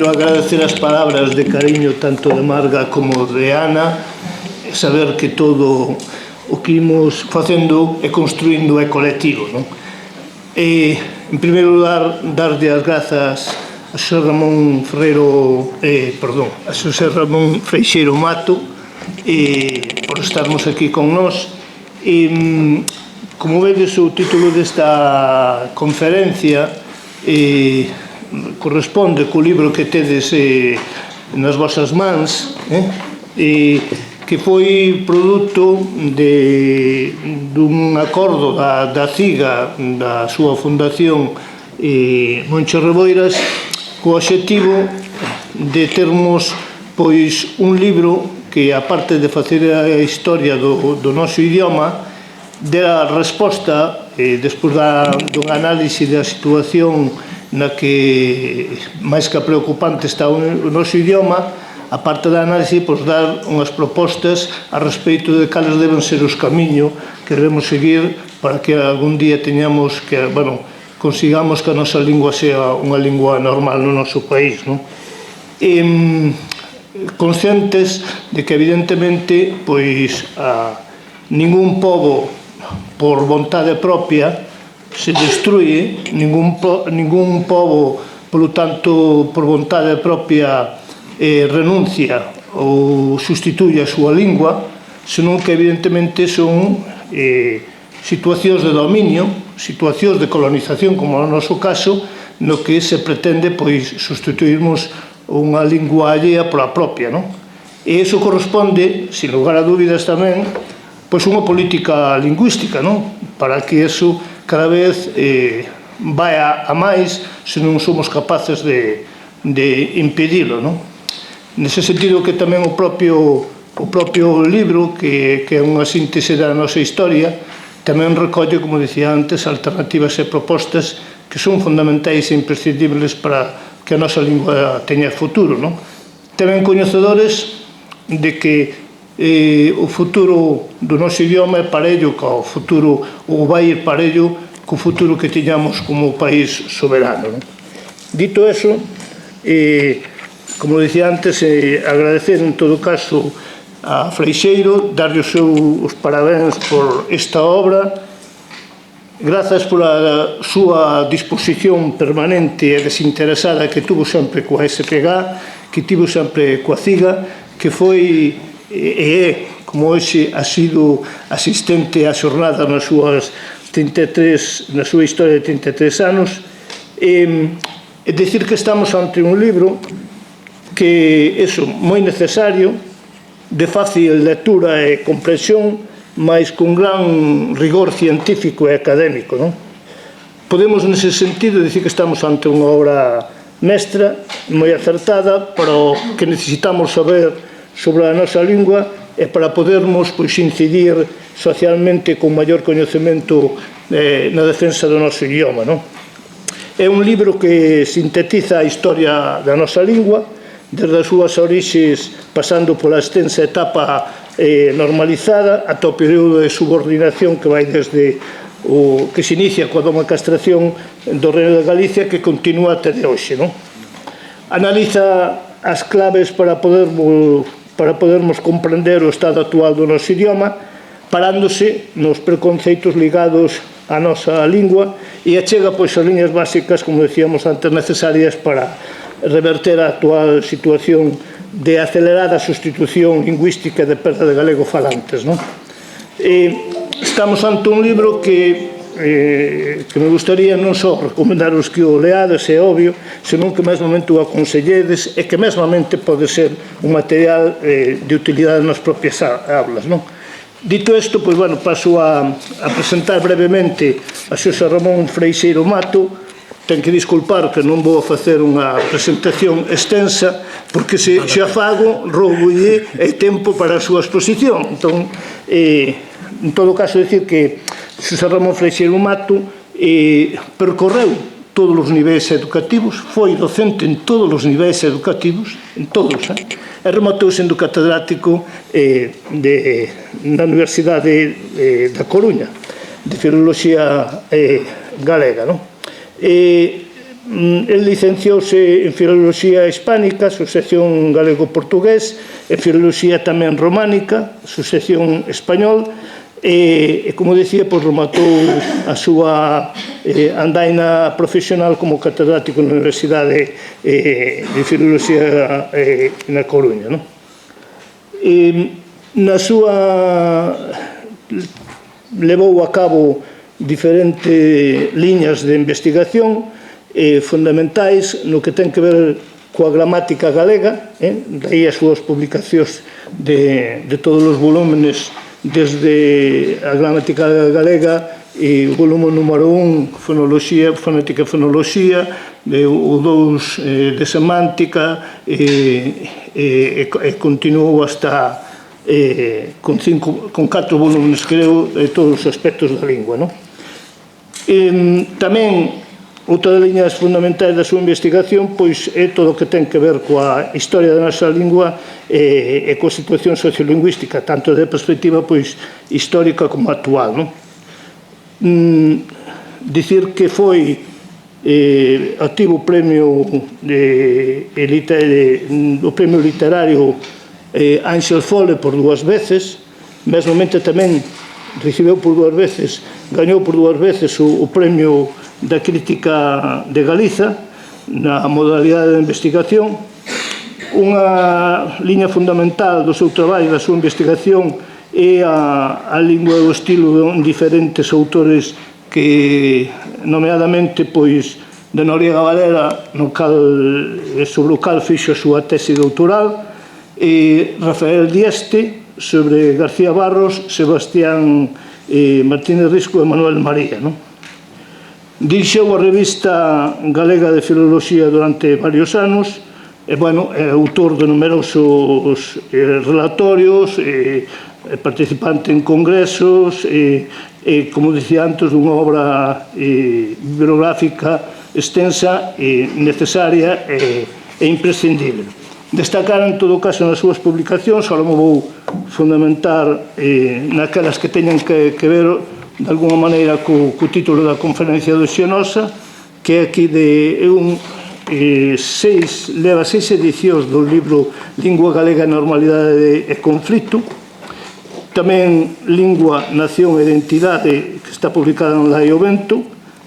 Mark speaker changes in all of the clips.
Speaker 1: Agradecer as palabras de cariño tanto de Marga como de Ana, saber que todo o que imos facendo e construindo é colectivo, non? En primeiro lugar, darlle as grazas a Xosé Ramón Freixeiro Mato por estarmos aquí con nós. Como vedes, o título desta conferencia corresponde co libro que tedes nas vosas mans, que foi produto dun acordo da CIGA, da súa fundación Moncho Reboiras, co obxectivo de termos un libro que, aparte de facer a historia do noso idioma, dera resposta, despois dun análise da situación na que máis que preocupante está o noso idioma, a parte da análise, dar unhas propostas a respeito de cales deben ser os camiños que debemos seguir para que algún día consigamos que a nosa lingua sea unha lingua normal no noso país. Conscientes de que, evidentemente, ningún pobo por vontade propia se destruye, ningún pobo, polo tanto, por vontade propia renuncia ou sustituye a súa lingua, senón que, evidentemente, son situacións de dominio, situacións de colonización, como no noso caso, no que se pretende sustituirmos unha lingua allea pola propia. E iso corresponde, sin lugar a dúbidas tamén, unha política lingüística, para que iso cada vez vai a máis se non somos capaces de impedilo. Nese sentido que tamén o propio libro, que é unha síntese da nosa historia, tamén recolle, como dicía antes, alternativas e propostas que son fundamentais e imprescindibles para que a nosa lingua teña futuro. Tamén coñecedores de que o futuro do noso idioma é parello co futuro, ou vai ir parello co futuro que teñamos como país soberano. Dito eso, como dicía antes, agradecer en todo caso a Freixeiro, darlle os parabéns por esta obra, grazas pola súa disposición permanente e desinteresada que tuvo sempre coa SPG, que tivo sempre coa CIGA, que foi e é, como hoxe, ha sido asistente á xornada na súa historia de 33 anos. É dicir que estamos ante un libro que é moi necesario, de fácil lectura e comprensión, mas con gran rigor científico e académico. Podemos, nese sentido, dicir que estamos ante unha obra mestra, moi acertada, para o que necesitamos saber sobre a nosa lingua e para podermos incidir socialmente con maior coñecemento na defensa do noso idioma. É un libro que sintetiza a historia da nosa lingua, desde as súas orixes, pasando pola extensa etapa normalizada, ata o período de subordinación que vai desde o que se inicia coa doma castración do Reino de Galicia, que continúa até de hoxe. Analiza as claves para podermos comprender o estado actual do noso idioma, parándose nos preconceitos ligados á nosa lingua, e achega as liñas básicas, como decíamos antes, necesarias para reverter a actual situación de acelerada sustitución lingüística de perda de galego falantes. Estamos ante un libro que me gustaría non só recomendaros que o leades, é obvio, senón que mesmamente o aconselledes e que mesmamente pode ser un material de utilidade nas propias aulas. Dito isto, paso a presentar brevemente a Xosé Ramón Freixeiro Mato. Ten que disculpar que non vou facer unha presentación extensa, porque se xa fago, roubolle tempo para a súa exposición. Entón, en todo caso, dicir que Xosé Ramón Freixeiro Mato percorreu todos os niveis educativos, foi docente en todos os niveis educativos, en todos, e rematou sendo catedrático na Universidade da Coruña, de Filoloxía Galega. el licenciouse en Filoloxía Hispánica, Asociación Galego-Portugués, e Filoloxía tamén Románica, Asociación Español, e, como dicía, rematou a súa andaina profesional como catedrático na Universidade de Filoloxía na Coruña. Na súa levou a cabo diferentes liñas de investigación fundamentais no que ten que ver coa gramática galega, daí as súas publicacións de todos os volúmenes desde a gramática galega e o volume número 1, fonética e fonoloxía, o 2 de semántica, e continuou hasta con 4 volúmenes, creo, de todos os aspectos da lingua. Tamén outra das liñas fundamentais da súa investigación é todo o que ten que ver coa historia da nosa lingua e coa situación sociolingüística, tanto de perspectiva histórica como actual. Dicir que foi activo o premio literario Ángel Fole por 2 veces, mesmamente tamén recibeu por 2 veces, gañou por 2 veces o premio da Crítica de Galiza na modalidade de investigación. Unha liña fundamental do seu traballo, da súa investigación, é a lingua e o estilo de diferentes autores que, nomeadamente, de Noriega Valera, sobre o cal fixo a súa tese doutoral, e Rafael Dieste, sobre García Barros, Sebastián Martínez Risco e Manuel María. Dirixeu a Revista Galega de Filoloxía durante varios anos, é autor de numerosos relatorios, participante en congresos, e, como dicía antes, dunha obra bibliográfica extensa, necesaria e imprescindible. Destacar, en todo caso, nas súas publicacións, só me vou fundamentar naquelas que teñen que ver de alguna maneira co título da conferencia do Xenosa, que é aquí leva 6 edicións do libro Lingua Galega, Normalidade e Conflito, tamén Lingua, Nación e Identidade, que está publicada en Lai o Vento,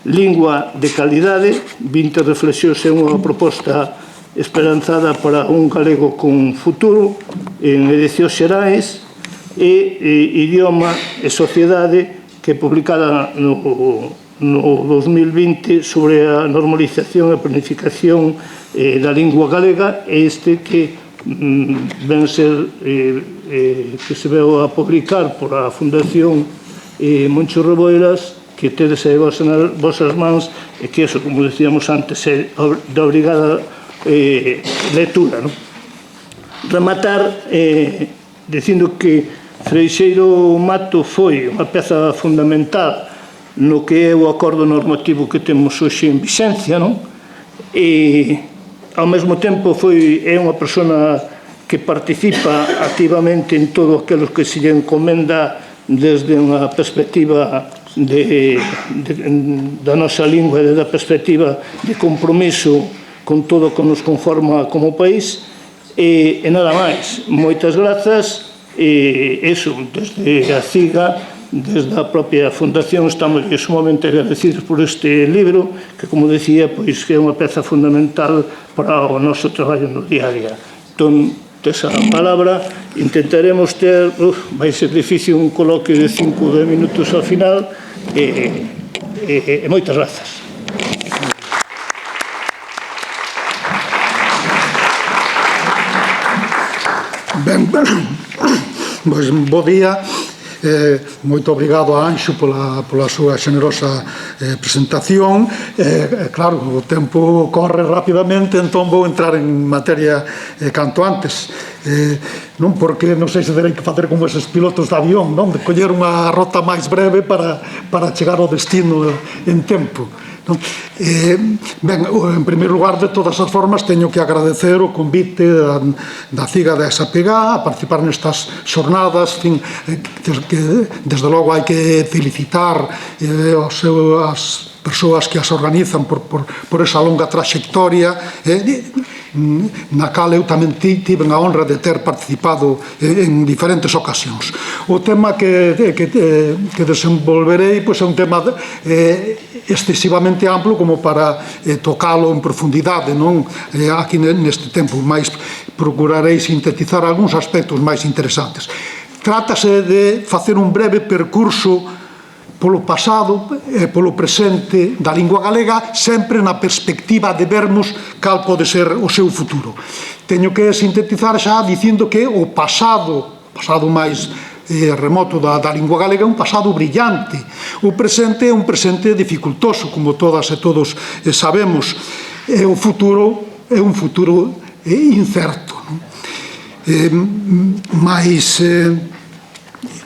Speaker 1: Lingua de Calidade, 20 reflexións e unha proposta esperanzada para un galego con futuro, en edicións xerais, e Idioma e Sociedade, que é publicada no 2020 sobre a normalización e planificación da lingua galega, e que ven ser que se veu a publicar por a Fundación Moncho Reboiras, que tedes aí nas vosas mans, e que, como decíamos antes, é de obrigada lectura. Rematar dicindo que Freixeiro Mato foi unha peza fundamental no que é o acordo normativo que temos hoxe en vixencia, e ao mesmo tempo é unha persona que participa activamente en todo aquilo que se lle encomenda desde unha perspectiva da nosa lingua e da perspectiva de compromiso con todo o que nos conforma como país. E nada máis, moitas grazas. Desde a CIGA, desde a propia Fundación, estamos sumamente agradecidos por este libro, que, como decía, é unha peza fundamental para o noso traballo no día a día. Entón, esa palabra, intentaremos ter, vai ser difícil un coloquio de 5 ou 10 minutos ao final, e moitas grazas.
Speaker 2: Ben, pois, bo día, moito obrigado a Anxo pola súa xenerosa presentación. Claro, o tempo corre rapidamente, entón vou entrar en materia canto antes, non porque non sei se terei que facer como eses pilotos de avión, de coller unha rota máis breve para chegar ao destino en tempo. Ben, en primeiro lugar, de todas as formas, teño que agradecer o convite da CIGA de SAPG a participar nestas xornadas, que desde logo hai que felicitar as persoas que as organizan por esa longa trayectoria, na cal eu tamén tive a honra de ter participado en diferentes ocasións. O tema que desenvolverei é un tema excesivamente amplo como para tocalo en profundidade aquí neste tempo, mas procurarei sintetizar algúns aspectos máis interesantes. Trátase de facer un breve percurso polo pasado e polo presente da lingua galega, sempre na perspectiva de vermos cal pode ser o seu futuro. Teño que sintetizar xa dicindo que o pasado máis remoto da lingua galega é un pasado brillante. O presente é un presente dificultoso, como todas e todos sabemos. E o futuro é un futuro incerto. Mas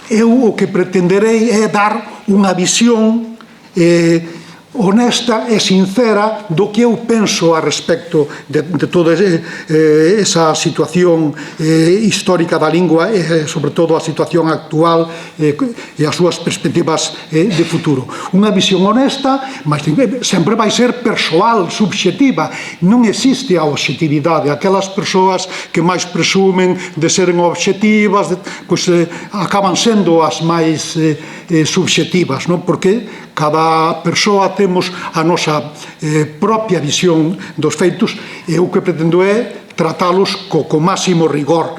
Speaker 2: eu o que pretenderei é dar unha visión honesta e sincera do que eu penso a respecto de toda esa situación histórica da lingua e, sobre todo, a situación actual e as súas perspectivas de futuro. Unha visión honesta, mas sempre vai ser persoal, subxetiva. Non existe a obxectividade. Aquelas persoas que máis presumen de seren obxectivas, acaban sendo as máis subxetivas, porque cada persoa temos a nosa propia visión dos feitos e o que pretendo é tratalos co máximo rigor.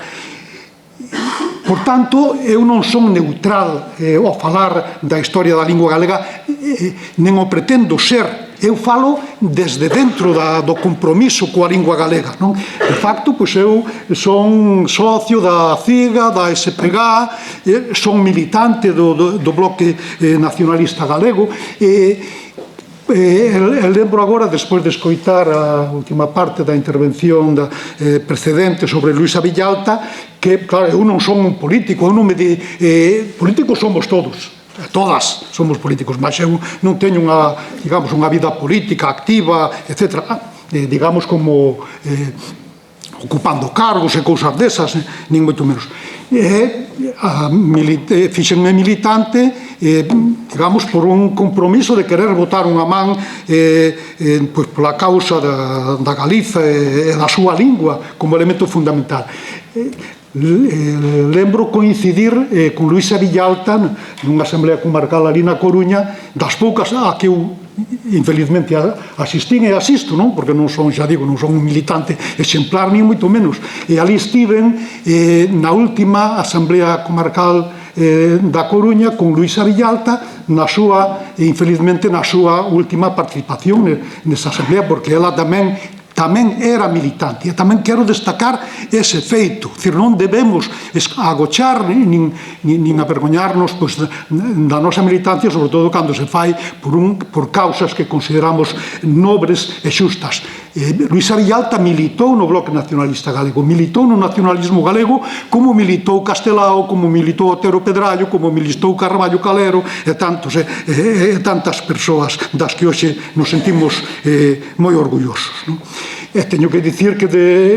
Speaker 2: Por tanto, eu non son neutral ao falar da historia da lingua galega, nen o pretendo ser. Eu falo desde dentro do compromiso coa lingua galega. De facto, eu son socio da CIGA, da SPG, son militante do Bloque Nacionalista Galego e lembro agora, despois de escoitar a última parte da intervención precedente sobre Luisa Villalta, que, claro, eu non son un político, políticos somos todos. Todas somos políticos, mas eu non teño unha vida política activa, etc. Digamos como ocupando cargos e cousas desas, nin moito menos. Fixenme militante, digamos, por un compromiso de querer botar unha man pola causa da Galiza e da súa lingua como elemento fundamental. Lembro coincidir con Luisa Villalta nunha asamblea comarcal ali na Coruña, das poucas a que eu infelizmente asistín e asisto, porque non son, xa digo, non son un militante exemplar ni moito menos, e ali estiven na última asamblea comarcal da Coruña con Luisa Villalta infelizmente na súa última participación nesa asamblea, porque ela tamén era militante. E tamén quero destacar ese feito. Non debemos agochar nin avergoñarnos da nosa militancia, sobre todo cando se fai por causas que consideramos nobres e xustas. Luisa Villalta militou no Bloque Nacionalista Galego, militou no nacionalismo galego, como militou Castelao, como militou Otero Pedrallo, como militou Carballo Calero e tantas persoas das que hoxe nos sentimos moi orgullosos. E teño que dicir que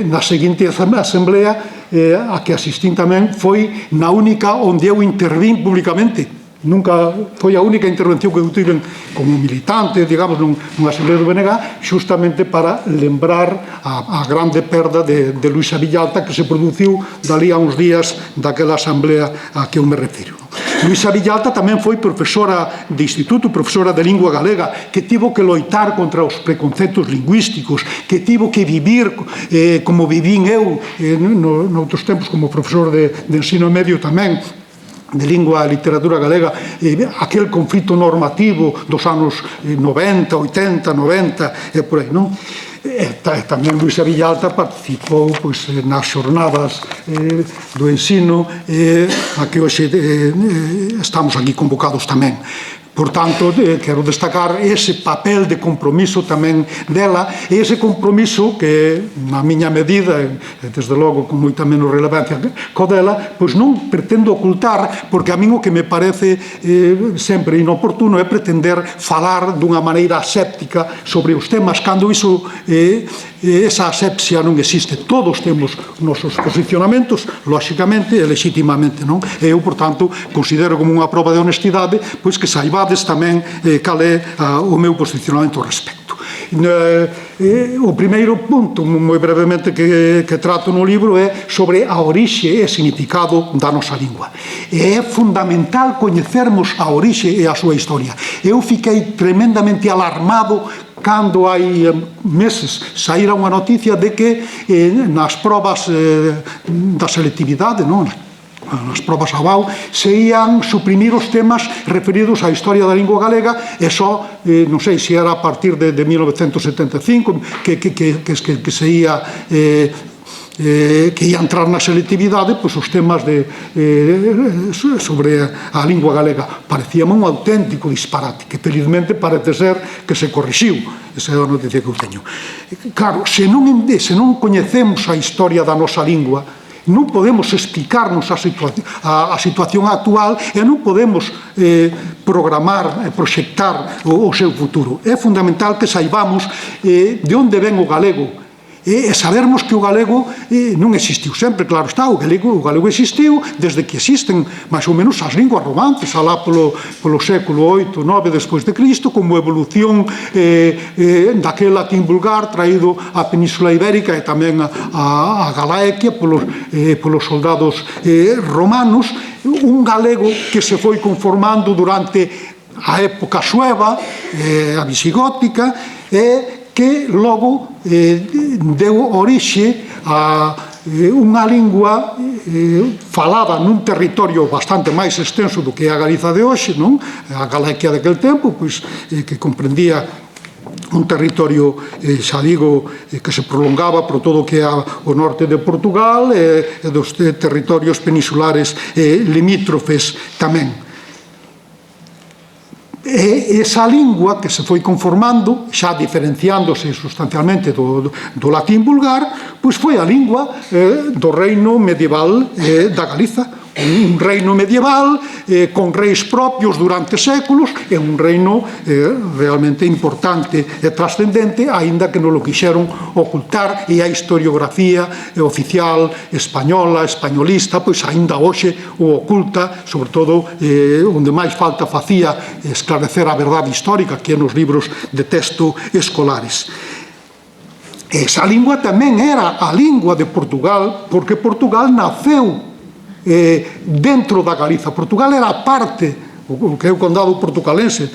Speaker 2: na seguinte asamblea a que asistín tamén foi na única onde eu intervín públicamente. Nunca foi a única intervención que eu tive como militante, digamos, nunha asamblea do BNG, justamente para lembrar a grande perda de Luisa Villalta que se produciu dali a uns días daquela asamblea a que eu me refiro. Luisa Villalta tamén foi profesora de instituto, profesora de lingua galega, que tivo que loitar contra os preconceptos lingüísticos, que tivo que vivir como vivín eu noutros tempos como profesor de ensino medio tamén, de lingua e literatura galega, aquel conflito normativo dos anos 90, 80, 90 e por aí, non? Tamén Luisa Villalta participou nas xornadas do ensino a que hoxe estamos aquí convocados tamén. Por tanto, quero destacar ese papel de compromiso tamén dela e ese compromiso que, na miña medida, desde logo con moita menos relevancia co dela, pois non pretendo ocultar, porque a min o que me parece sempre inoportuno é pretender falar dunha maneira aséptica sobre os temas, cando iso esa asepsia non existe. Todos temos nosos posicionamentos, lóxicamente e legitimamente, non? E eu, por tanto, considero como unha proba de honestidade pois que saiba saibades tamén cal é o meu posicionamento ao respecto. O primeiro punto, moi brevemente, que trato no libro é sobre a orixe e significado da nosa lingua. E é fundamental coñecermos a orixe e a súa historia. Eu fiquei tremendamente alarmado cando hai meses saíra unha noticia de que nas probas da selectividade, nas probas ABAU, se ian suprimir os temas referidos á historia da lingua galega, e só, non sei se era a partir de 1975 que se ia que ia entrar na selectividade, pois os temas sobre a lingua galega. Parecíame un auténtico disparate, que felizmente parece ser que se corrixiu. Esa é a noticia que eu teño. Claro, se non coñecemos a historia da nosa lingua, non podemos explicarnos a situación actual e non podemos programar e proxectar o seu futuro. É fundamental que saibamos de onde ven o galego e sabermos que o galego non existiu sempre, claro está, o galego existiu desde que existen máis ou menos as linguas romances, alá polo século VIII, IX despois de Cristo, como evolución daquele latín vulgar traído á Península Ibérica e tamén a Galaequia polos soldados romanos, un galego que se foi conformando durante a época sueva, a visigótica, que logo deu orixe a unha lingua falada nun territorio bastante máis extenso do que é a Galiza de hoxe, a Galaequia daquele tempo, que comprendía un territorio, xa digo, que se prolongaba por todo o que é o norte de Portugal e dos territorios peninsulares limítrofes tamén. E esa lingua que se foi conformando, xa diferenciándose sustancialmente do latín vulgar, pois foi a lingua do reino medieval da Galiza. Un reino medieval con reis propios durante séculos e un reino realmente importante e trascendente, aínda que non lo quixeron ocultar, e a historiografía oficial española, españolista, pois aínda hoxe o oculta, sobre todo onde máis falta facía esclarecer a verdade histórica, que é nos libros de texto escolares. Esa lingua tamén era a lingua de Portugal, porque Portugal naceu dentro da Galiza. Portugal era parte, o que é o condado portucalense,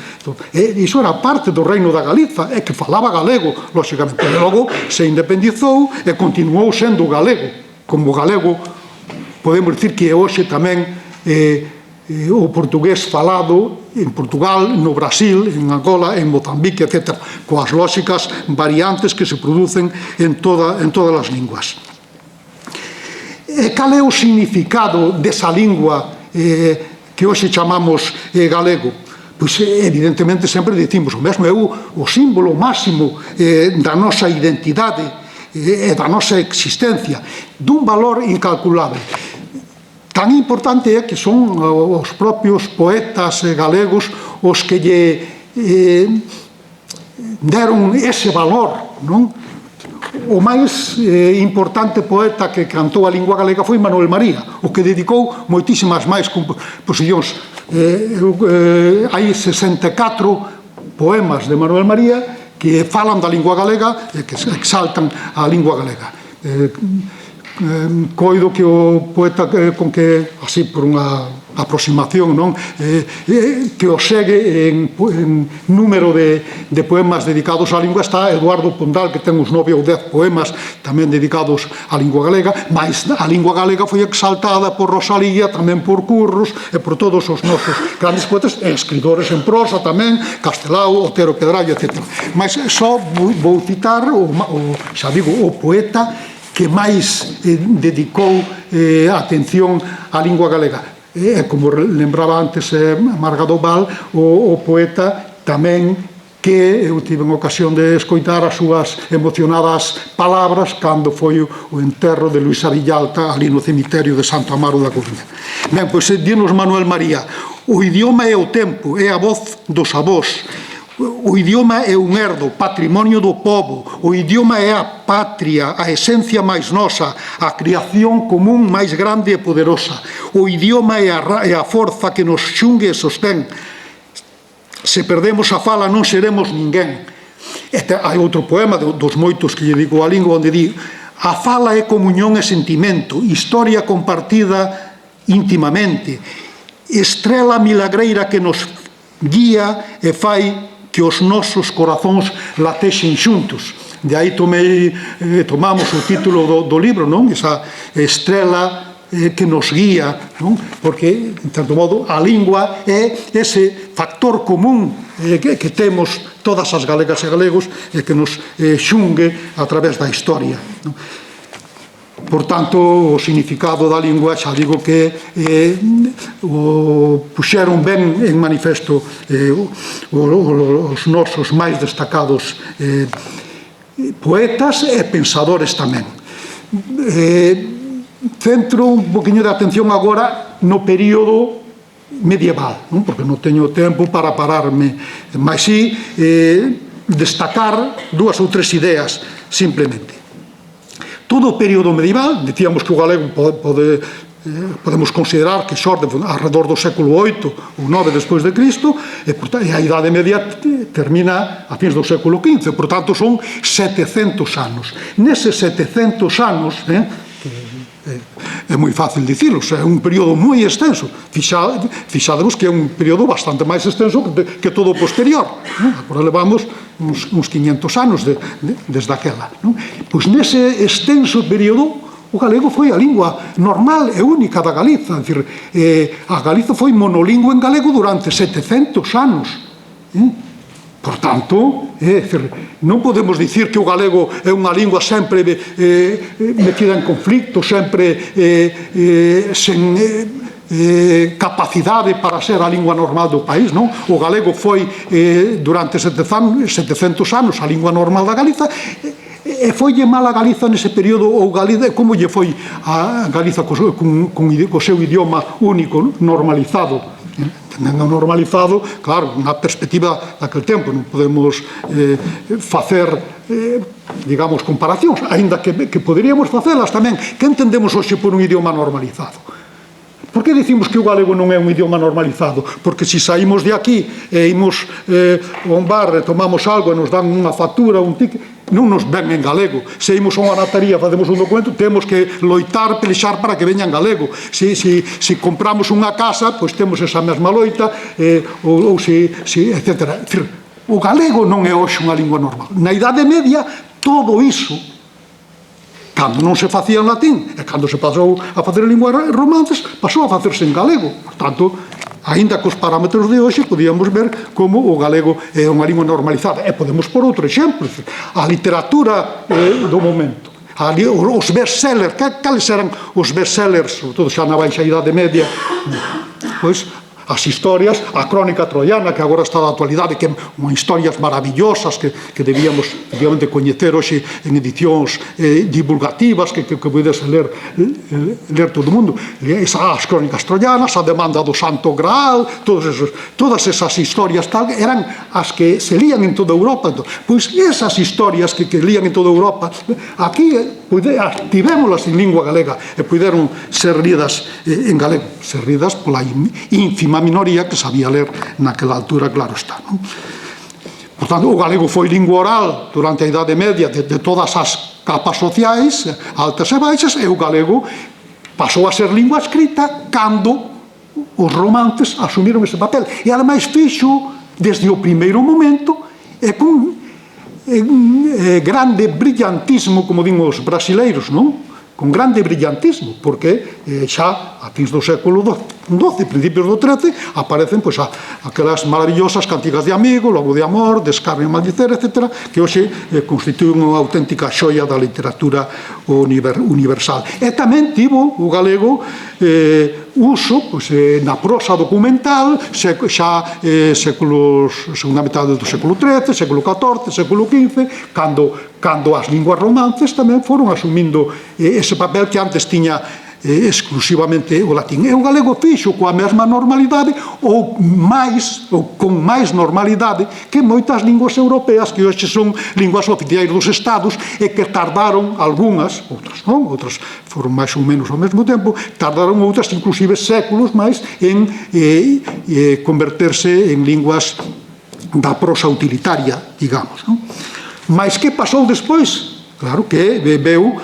Speaker 2: iso era parte do reino da Galiza, e que falaba galego, lóxicamente. E logo se independizou e continuou sendo galego. Como galego, podemos dicir que hoxe tamén o portugués falado en Portugal, no Brasil, en Angola, en Mozambique, etc., coas lóxicas variantes que se producen en todas as linguas. E cal é o significado desa lingua que hoxe chamamos galego? Pois evidentemente sempre dicimos o mesmo, é o símbolo máximo da nosa identidade e da nosa existencia, dun valor incalculable. Tan importante é que son os propios poetas galegos os que lle deron ese valor, non? O máis importante poeta que cantou a lingua galega foi Manuel María, o que dedicou moitísimas máis composicións. Hai 64 poemas de Manuel María que falan da lingua galega e que exaltan a lingua galega. Coido que o poeta con que, así por unha aproximación, que o segue en número de poemas dedicados á lingua está Eduardo Pondal, que ten uns 9 ou 10 poemas tamén dedicados á lingua galega, mas a lingua galega foi exaltada por Rosalía, tamén por Curros e por todos os nosos grandes poetas e escritores en prosa tamén, Castelao, Otero Pedrallo, etc. Mas só vou citar xa digo, o poeta que máis dedicou atención á lingua galega. Como lembraba antes Marga Doval, o poeta tamén que eu tive en ocasión de escoitar as súas emocionadas palabras cando foi o enterro de Luisa Villalta ali no cemiterio de Santo Amaro da Coruña. Ben, pois dinos Manuel María: o idioma é o tempo, é a voz dos avós. O idioma é un herdo, patrimonio do pobo. O idioma é a patria, a esencia máis nosa, a creación común máis grande e poderosa. O idioma é a forza que nos xungue e sostén. se perdemos a fala non seremos ninguén. Hai outro poema dos moitos que lle digo a lingua onde di: a fala é comunión e sentimento, historia compartida íntimamente, estrela milagreira que nos guía e fai que os nosos corazóns latexen xuntos. De aí tomamos o título do libro, non? Esa estrela que nos guía, non? Porque, en certo modo, a lingua é ese factor común que temos todas as galegas e galegos e que nos xungue a través da historia, non? Por tanto, o significado da lingua, xa digo que o puxeron ben en manifesto os nosos máis destacados poetas e pensadores tamén. Centro un poquinho de atención agora no período medieval, non? Porque non teño tempo para pararme, mas sí destacar dúas ou tres ideas simplemente. Todo o período medieval, dicíamos que o galego podemos considerar que xorde alrededor do século VIII ou IX despois de Cristo, e a Idade Media termina a fins do século XV, por tanto son 700 anos. Neses 700 anos, é moi fácil dicilo, é un período moi extenso. Fixadevos que é un período bastante máis extenso que todo o posterior. Agora levamos uns 500 anos desde aquela. Pois nese extenso período o galego foi a lingua normal e única da Galiza. A Galiza foi monolingua en galego durante 700 anos. Por tanto, non podemos dicir que o galego é unha lingua sempre metida en conflicto, sempre sen capacidade para ser a lingua normal do país, non? O galego foi durante 700 anos a lingua normal da Galiza, e foille mal a Galiza nese período, ou Galiza, como lle foi a Galiza co seu idioma único, normalizado? Tendo normalizado, claro, na perspectiva daquel tempo, non podemos facer, digamos, comparacións, aínda que poderíamos facelas tamén. Que entendemos hoxe por un idioma normalizado? Por que dicimos que o galego non é un idioma normalizado? Porque se saímos de aquí e imos a un bar e tomamos algo e nos dan unha factura, un ticket, non nos ven en galego. Se imos a unha nataría, facemos un documento, temos que loitar, pelexar para que veña en galego. Se compramos unha casa, pois temos esa mesma loita, ou etc. O galego non é hoxe unha lingua normal. Na Idade Media, todo iso, cando non se facía en latín, e cando se pasou a facer en linguas romances, pasou a facerse en galego. Por tanto, aínda cos parámetros de hoxe, podíamos ver como o galego é unha lingua normalizada. E podemos por outro exemplo, a literatura do momento, os bestsellers. Cales eran os bestsellers, sobre todo xa na baixa Idade Media? Pois as historias, a crónica troiana, que agora está da actualidade, que son historias maravillosas que debíamos, obviamente, coñecer hoxe en edicións divulgativas que pudese ler todo o mundo. As crónicas troianas, a demanda do Santo Graal, todas esas historias tal, eran as que se lían en toda Europa. Pois esas historias que lían en toda Europa, aquí tivémolas en lingua galega e puderon ser lidas en galego, ser lidas pola ínfima minoría que sabía ler naquela altura, claro está, non? Por tanto, o galego foi lingua oral durante a Idade Media de todas as capas sociais, altas e baixas, e o galego pasou a ser lingua escrita cando os romances asumiron ese papel. E ademais fixo desde o primeiro momento e con grande brillantismo, como din os brasileiros, non? Con grande brillantismo, porque xa a fins do século XII, principios do XIII, aparecen aquelas maravillosas cantigas de amigo, logo de amor, descarne e maldicer, etc., que hoxe constituen unha auténtica xoia da literatura universal. E tamén tivo o galego uso na prosa documental, xa segunda metade do século XIII, século XIV, século XV, cando as linguas romances tamén foron asumindo ese papel que antes tiña exclusivamente o latín. E o galego fixo coa mesma normalidade ou con máis normalidade que moitas linguas europeas que hoxe son linguas oficiais dos Estados e que tardaron algunhas, outras non, outras foron máis ou menos ao mesmo tempo, tardaron outras inclusive séculos máis en converterse en linguas da prosa utilitaria, digamos, non? Mas que pasou despois? Claro que veu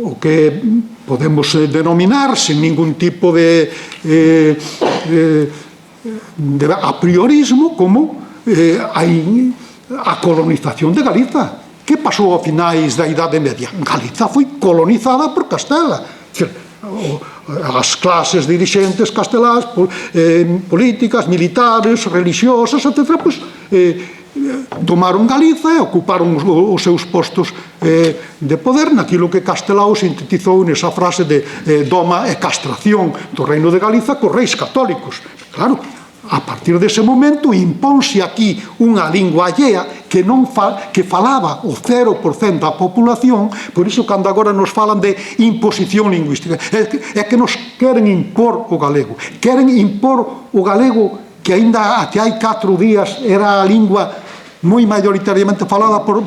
Speaker 2: o que podemos denominar sen ningún tipo de a priorismo como a colonización de Galiza. Que pasou a finais da Idade Media? Galiza foi colonizada por Castela. As clases dirixentes castelás, políticas, militares, religiosas, etc., pois, tomaron Galiza e ocuparon os seus postos de poder naquilo que Castelao sintetizou nesa frase de doma e castración do reino de Galiza cos reis católicos. Claro, a partir dese momento impónse aquí unha lingua allea que falaba o 0% da populación. Por iso, cando agora nos falan de imposición lingüística, é que nos queren impor o galego. Queren impor o galego que aínda até hai 4 días era a lingua moi maioritariamente falada por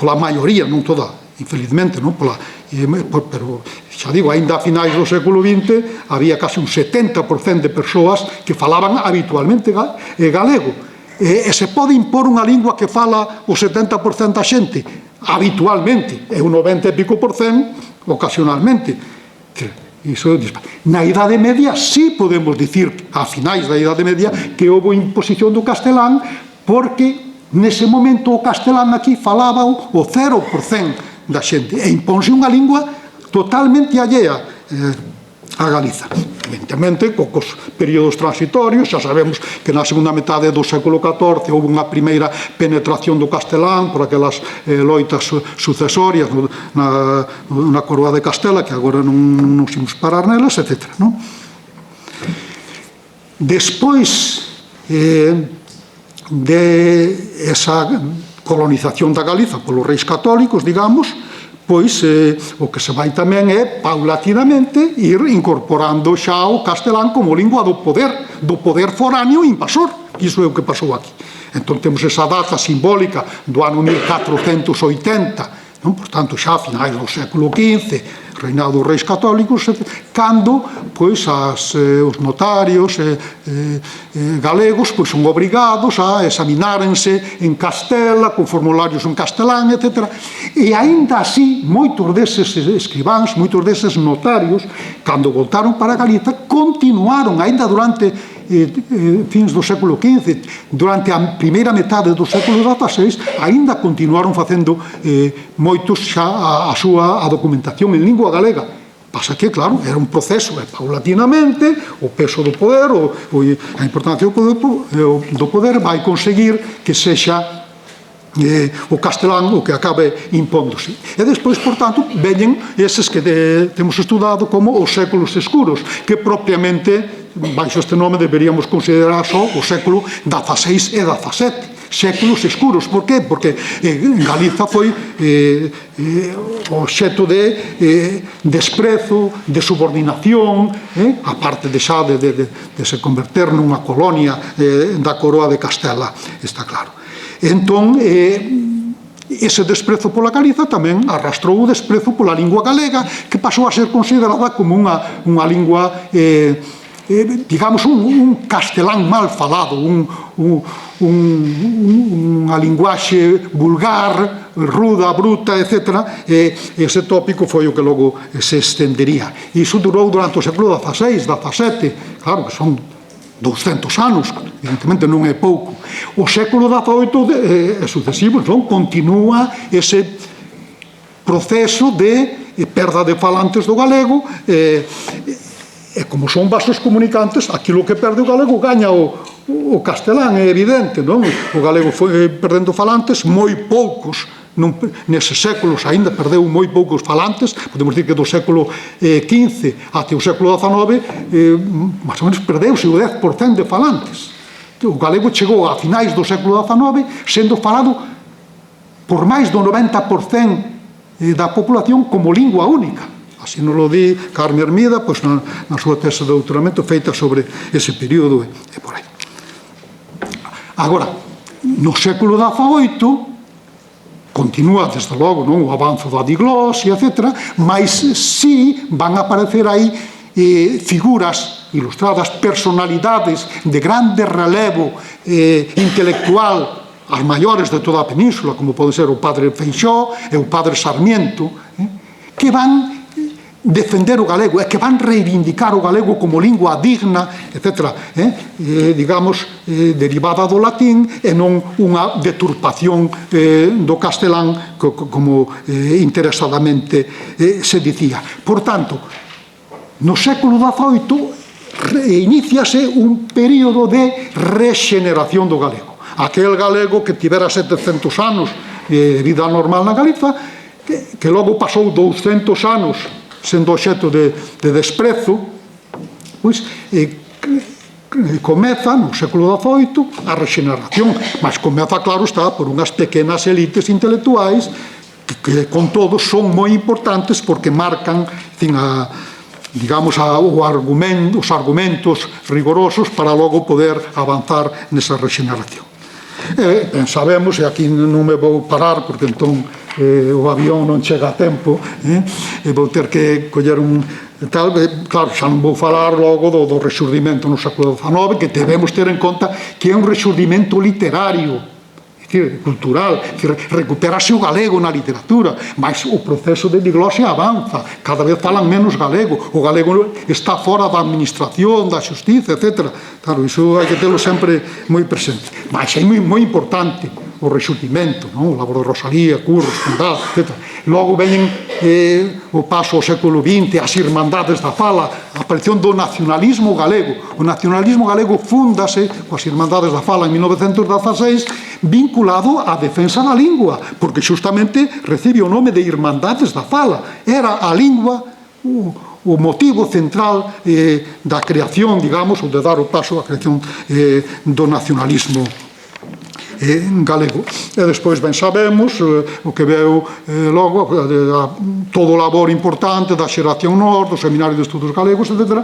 Speaker 2: pola maioría, non toda, infelizmente, non? Pero, xa digo, aínda a finais do século XX había casi un 70% de persoas que falaban habitualmente galego. E se pode impor unha lingua que fala o 70% da xente habitualmente, e o 90 e pico por cent ocasionalmente. Na Idade Media sí podemos dicir, a finais da Idade Media, que houve imposición do castelán, porque nese momento o castelán aquí falaba o 0% da xente, e imponse unha lingua totalmente allea a Galiza. Evidentemente, cos períodos transitorios, xa sabemos que na segunda metade do século XIV houve unha primeira penetración do castelán por aquelas loitas sucesorias na coroa de Castela, que agora non imos parar nelas, etc. Despois de esa colonización da Galiza polos reis católicos, digamos, pois o que se vai tamén é, paulatinamente, ir incorporando xa o castelán como lingua do poder foráneo invasor. Iso é o que pasou aquí. Entón temos esa data simbólica do ano 1480, por tanto xa a finais do século XV, reinado dos reis católicos, cando pois os notarios galegos pois son obrigados a examinárense en Castela, con formularios en castelán, etc. E aínda así, moitos deses escribáns, moitos deses notarios, cando voltaron para Galiza, continuaron, aínda durante fins do século XV, durante a primeira metade do século XVI, aínda continuaron facendo moitos xa a súa documentación en lingua galega. Pasa que, claro, era un proceso, e paulatinamente o peso do poder, a importancia do poder vai conseguir que sexa o castelán o que acabe impóndose. E despois, por tanto, veñen eses que temos estudado como os séculos escuros, que propiamente, baixo este nome, deberíamos considerar só o século XVI e XVII. Séculos escuros. Por qué? Porque Galiza foi obxecto de desprezo, de subordinación, a parte de xa de se converter nunha colonia da coroa de Castela, está claro. Entón, ese desprezo pola Galiza tamén arrastrou o desprezo pola lingua galega, que pasou a ser considerada como unha lingua, digamos, un castelán mal falado, unha linguaxe vulgar, ruda, bruta, etc. Ese tópico foi o que logo se estendería. Iso durou durante o século XVI, XVII, claro que son 200 anos, evidentemente non é pouco. O século XVIII e sucesivos continúa ese proceso de perda de falantes do galego, e como son vasos comunicantes, aquilo que perde o galego gaña o castelán, é evidente, non? O galego foi perdendo falantes, moi poucos neses séculos aínda perdeu moi poucos falantes, podemos dicir que do século XV até o século XIX máis ou menos perdeuse o 10% de falantes. O galego chegou a finais do século XIX sendo falado por máis do 90% da población como lingua única. Así nos lo di Carme Hermida na súa tese de doutoramento feita sobre ese período e por aí. Agora, no século XVIII continúa, desde logo, o avanzo da diglosia, etc., mas si van aparecer aí figuras ilustradas, personalidades de grande relevo intelectual, as maiores de toda a península, como pode ser o padre Feixóo e o padre Sarmiento, que van defender o galego e que van reivindicar o galego como lingua digna, etc., digamos, derivada do latín e non unha deturpación do castelán como interesadamente se dicía. Por tanto, no século XVIII iníciase un período de rexeneración do galego. Aquel galego que tivera 700 anos de vida normal na Galiza, que logo pasou 200 anos sendo obxecto de desprezo, pois comeza no século XVIII a rexeneración, mas comeza, claro está, por unhas pequenas elites intelectuais que con todos son moi importantes porque marcan, digamos, os argumentos rigorosos para logo poder avanzar nesa rexeneración. Sabemos, e aquí non me vou parar porque entón o avión non chega a tempo, e vou ter que coller un tal, claro, xa non vou falar logo do rexurdimento no século XIX, que debemos ter en conta que é un rexurdimento literario, cultural, recuperase o galego na literatura, mas o proceso de diglosia avanza, cada vez falan menos galego, o galego está fora da administración, da xustiza, etc. Claro, iso hai que telo sempre moi presente. Mas é moi importante o rexurdimento, o labor de Rosalía, Curros, Condal, etc. Logo veñen o paso ao século XX, as Irmandades da Fala, a aparición do nacionalismo galego. O nacionalismo galego fúndase coas Irmandades da Fala en 1916, vinculado á defensa da lingua, porque xustamente recibe o nome de Irmandades da Fala. Era a lingua o motivo central da creación, digamos, ou de dar o paso á creación do nacionalismo galego. E despois ben sabemos o que veu logo todo o labor importante da Xeración Nor, do Seminario de Estudos Galegos, etc.,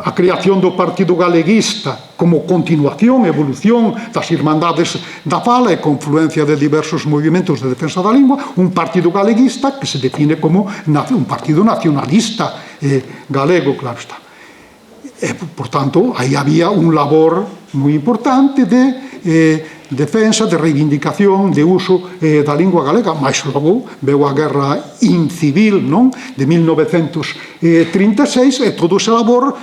Speaker 2: a creación do Partido Galeguista como continuación, evolución das Irmandades da Fala e confluencia de diversos movimentos de defensa da lingua, un partido galeguista que se define como un partido nacionalista galego, claro está. E, por tanto, aí había un labor moi importante de defensa, de reivindicación, de uso da lingua galega, mas logo veu a guerra incivil, non? De 1936, e todo ese labor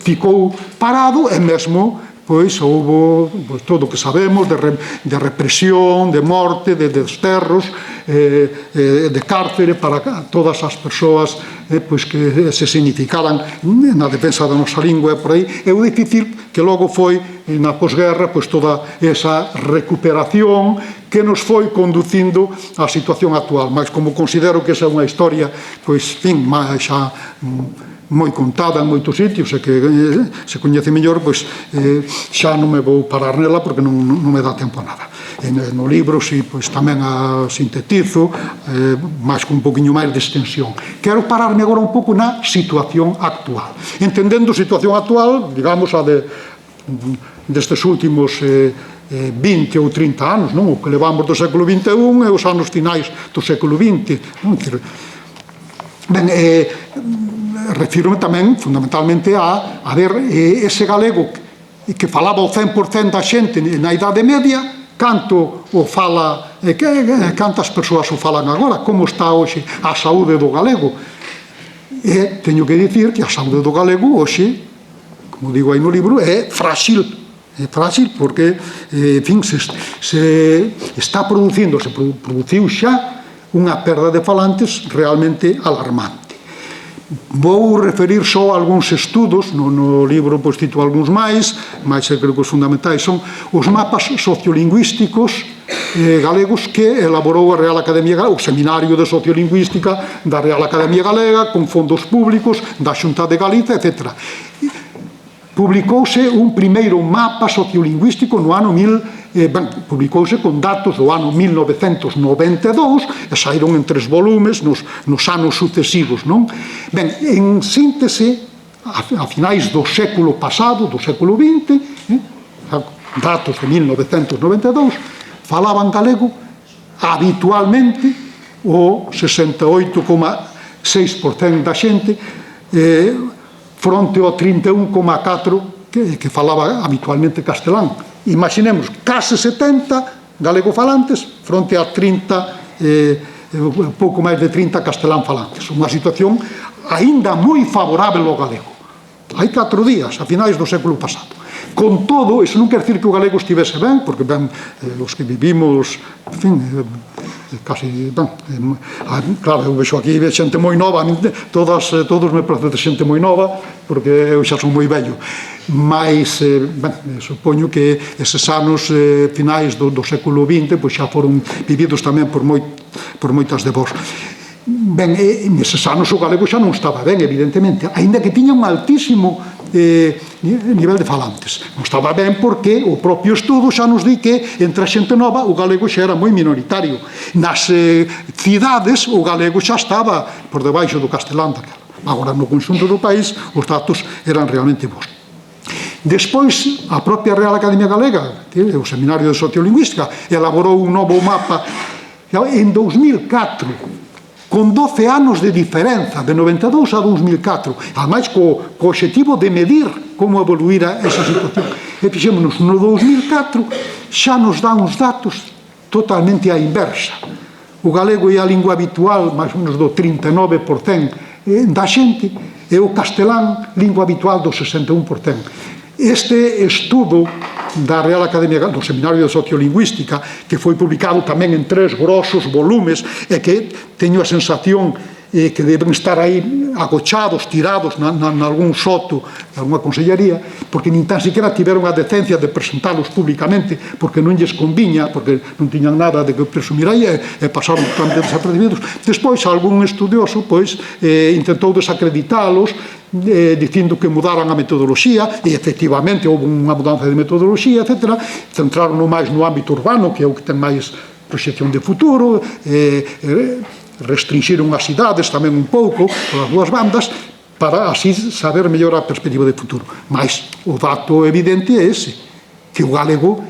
Speaker 2: ficou parado, e mesmo pois houve todo o que sabemos de represión, de morte, de desterros, de cárcere para todas as persoas pois que se significaran na defensa da nosa lingua e por aí. É difícil que logo foi na posguerra pois toda esa recuperación que nos foi conducindo á situación actual, mas como considero que esa é unha historia pois, fin, xa moi contada en moitos sitios e que se coñece mellor, pois xa non me vou parar nela porque non me dá tempo a nada. No libro si, pois, tamén a sintetizo, máis con un poquinho máis de extensión. Quero pararme agora un pouco na situación actual. Entendendo a situación actual, digamos, a destes últimos 20 ou 30 anos, non? O que levamos do século XXI e os anos finais do século XX. Ben, refírome tamén fundamentalmente a ver ese galego que falaba o 100% da xente na Idade Media, canto o fala, cantas persoas o falan agora, como está hoxe a saúde do galego. E teño que dicir que a saúde do galego hoxe, como digo aí no libro, é frágil. É frágil porque, en fin, se está producindo, se produciu xa unha perda de falantes realmente alarmante. Vou referir só algúns estudos, no libro pois cito algúns máis, mas creo que os fundamentais son os mapas sociolingüísticos galegos que elaborou a Real Academia Galega, o Seminario de Sociolingüística da Real Academia Galega, con fondos públicos da Xunta de Galiza, etc. Publicouse un primeiro mapa sociolingüístico no ano publicouse con datos do ano 1992 e saíron en 3 volumes nos anos sucesivos, non? Ben, en síntese, a finais do século pasado, do século XX, datos de 1992, falaban galego habitualmente o 68,6% da xente, fronte ao 31,4 que falaba habitualmente castelán. Imaginemos, case 70 galego-falantes fronte a 30, pouco máis de 30 castelán-falantes. Unha situación aínda moi favorável ao galego. Hai 4 días, a finais do século pasado. Con todo, iso non quer decir que o galego estivese ben, porque ben, os que vivimos, en fin, casi, ben, claro, eu vexo aquí xente moi nova, todos me parece de xente moi nova, porque eu xa son moi vello, mas, ben, supoño que eses anos finais do século XX, pois xa foron vividos tamén por moitas de vós. Ben, neses anos o galego xa non estaba ben, evidentemente, aínda que tiña un altísimo nivel de falantes. Non estaba ben porque o propio estudo xa nos di que entre a xente nova o galego xa era moi minoritario. Nas cidades o galego xa estaba por debaixo do castelán daquela. Agora, no conxunto do país, os datos eran realmente bons. Despois, a propia Real Academia Galega, o Seminario de Sociolingüística, elaborou un novo mapa en 2004, con 12 anos de diferenza, de 92 a 2004, ademais co objetivo de medir como evoluíra esa situación. E fixémonos, no 2004 xa nos dá uns datos totalmente á inversa. O galego é a lingua habitual, máis ou menos do 39% da xente, e o castelán, lingua habitual do 61%. Este estudo da Real Academia do Seminario de Sociolingüística, que foi publicado tamén en 3 grosos volumes, e que teño a sensación que deben estar aí agochados, tirados nalgún soto, nalgúna consellería, porque nin tan siquiera tiveron a decencia de presentalos públicamente, porque non lles conviña, porque non tiñan nada de que presumir aí, e pasaron totalmente desapercibidos. Despois, algún estudioso intentou desacreditalos, dicindo que mudaran a metodoloxía, e efectivamente houve unha mudanza de metodoloxía, etc. Centraron máis no ámbito urbano, que é o que ten máis proxección de futuro, restringiron as cidades tamén un pouco, polas dúas bandas, para así saber mellor a perspectiva de futuro. Mas o dato evidente é ese, que o galego,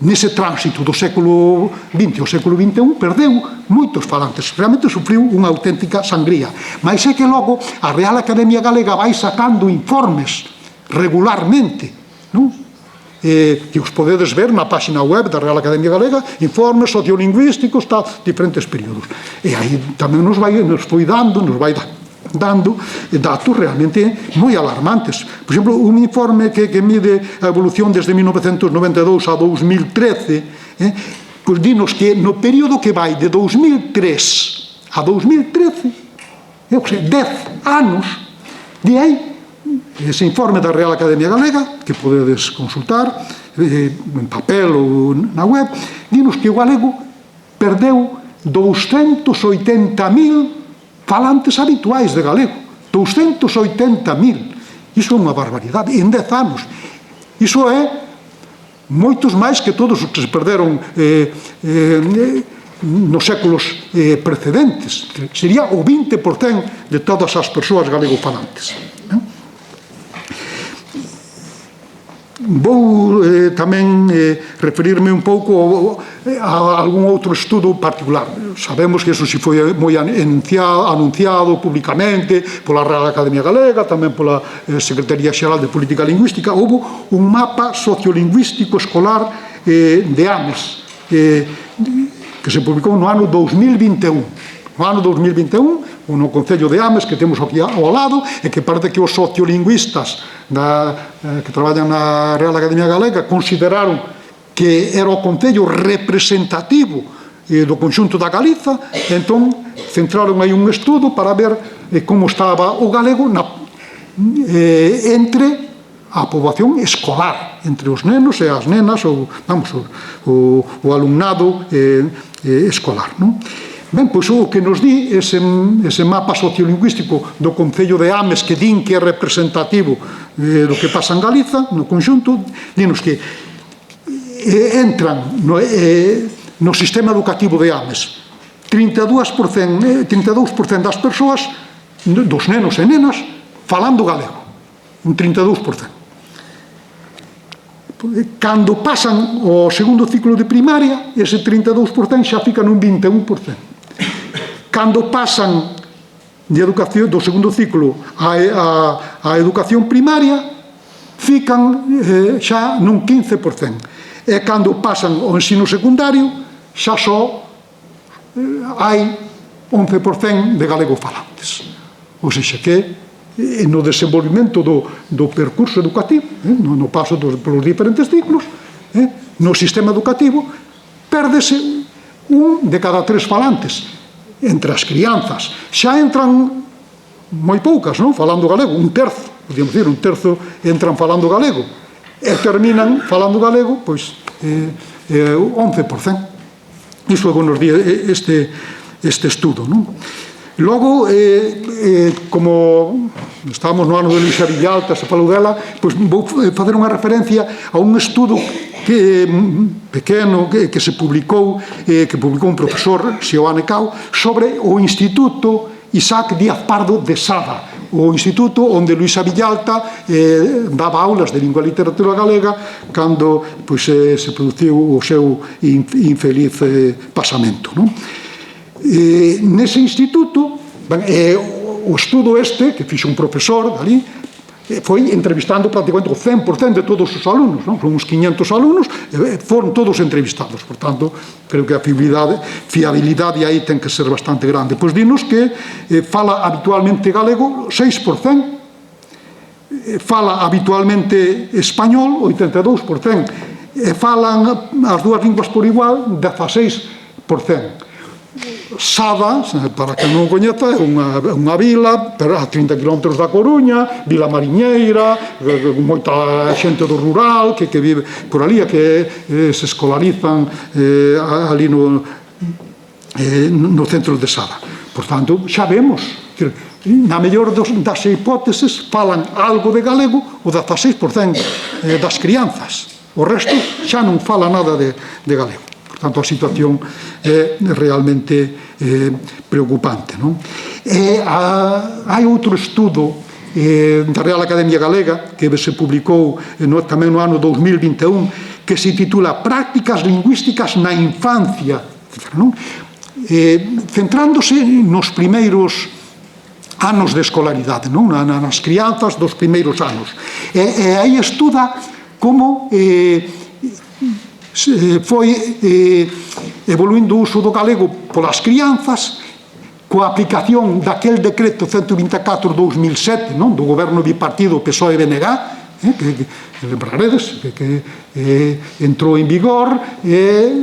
Speaker 2: nese tránsito do século XX ao século XXI, perdeu moitos falantes, realmente sufriu unha auténtica sangría. Mas é que logo a Real Academia Galega vai sacando informes regularmente, non? Que os podedes ver na página web da Real Academia Galega, informes sociolingüísticos, diferentes períodos. E aí tamén nos vai dando datos realmente moi alarmantes. Por exemplo, un informe que mide a evolución desde 1992 a 2013, pois dinos que no período que vai de 2003 a 2013, 10 anos, de aí, ese informe da Real Academia Galega, que podedes consultar en papel ou na web, dinos que o galego perdeu 280.000 falantes habituais de galego. 280.000. Iso é unha barbaridade, en 10 anos. Iso é moitos máis que todos os que se perderon nos séculos precedentes. Sería o 20% de todas as persoas galego-falantes. Vou tamén referirme un pouco a algún outro estudo particular. Sabemos que eso si foi moi anunciado públicamente pola Real Academia Galega, tamén pola Secretaría Xeral de Política Lingüística. Houve un mapa sociolingüístico escolar de AMES que se publicou no ano 2021. No ano 2021, no Concello de Ames, que temos aquí ao lado, e que parece que os sociolingüistas que traballan na Real Academia Galega consideraron que era o Concello representativo do conxunto da Galiza, e entón centraron aí un estudo para ver como estaba o galego entre a poboación escolar, entre os nenos e as nenas, o alumnado escolar, non? Ben, pois o que nos di ese mapa sociolingüístico do Concello de Ames, que din que é representativo do que pasa en Galiza, no conxunto, dinos que entran no sistema educativo de Ames 32% das persoas, dos nenos e nenas, falando galego. Un 32%. Cando pasan ao segundo ciclo de primaria, ese 32% xa fica nun 21%. Cando pasan do segundo ciclo a educación primaria fican xa nun 15%. E cando pasan ao ensino secundario xa só hai 11% de galego falantes. Ou seja, que no desenvolvimento do percurso educativo, no paso polos diferentes ciclos, no sistema educativo, pérdese un de cada 3 falantes entre as crianzas. Xa entran moi poucas, non? Falando galego, un terzo, podíamos dicir, un terzo entran falando galego e terminan falando galego, pois 11%. Iso é que nos di este estudo, non? Logo, como estábamos no ano de Luisa Villalta, se falou dela, pois vou facer unha referencia a un estudo pequeno que se publicou, que publicou un profesor, Xione Cao, sobre o Instituto Isaac Díaz Pardo de Sada, o instituto onde Luisa Villalta daba aulas de lingua e literatura galega cando se produciu o seu infeliz pasamento. Nese instituto, o estudo que fixo un profesor dali, foi entrevistando prácticamente o 100% de todos os alumnos, son uns 500 alumnos, foron todos entrevistados. Por tanto, creo que a fiabilidade aí ten que ser bastante grande. Pois dinos que fala habitualmente galego 6%, fala habitualmente español 82%, falan as dúas linguas por igual 16%. Sada, para que non o coñeza, é unha vila a 30 km da Coruña, vila mariñeira, moita xente do rural que vive por ali, que se escolarizan ali no centro de Sada. Por tanto, xa vemos, na mellor das hipóteses falan algo de galego o 16% das crianzas, o resto xa non fala nada de galego. Portanto, a situación é realmente preocupante. Hai outro estudo da Real Academia Galega que se publicou tamén no ano 2021 que se titula Prácticas lingüísticas na infancia, centrándose nos primeiros anos de escolaridade, nas crianzas dos primeiros anos. E aí estuda como foi evoluindo o uso do galego polas crianzas coa aplicación daquel decreto 124/2007 do goberno bipartido PSOE-BNG, que lembraredes que entrou en vigor e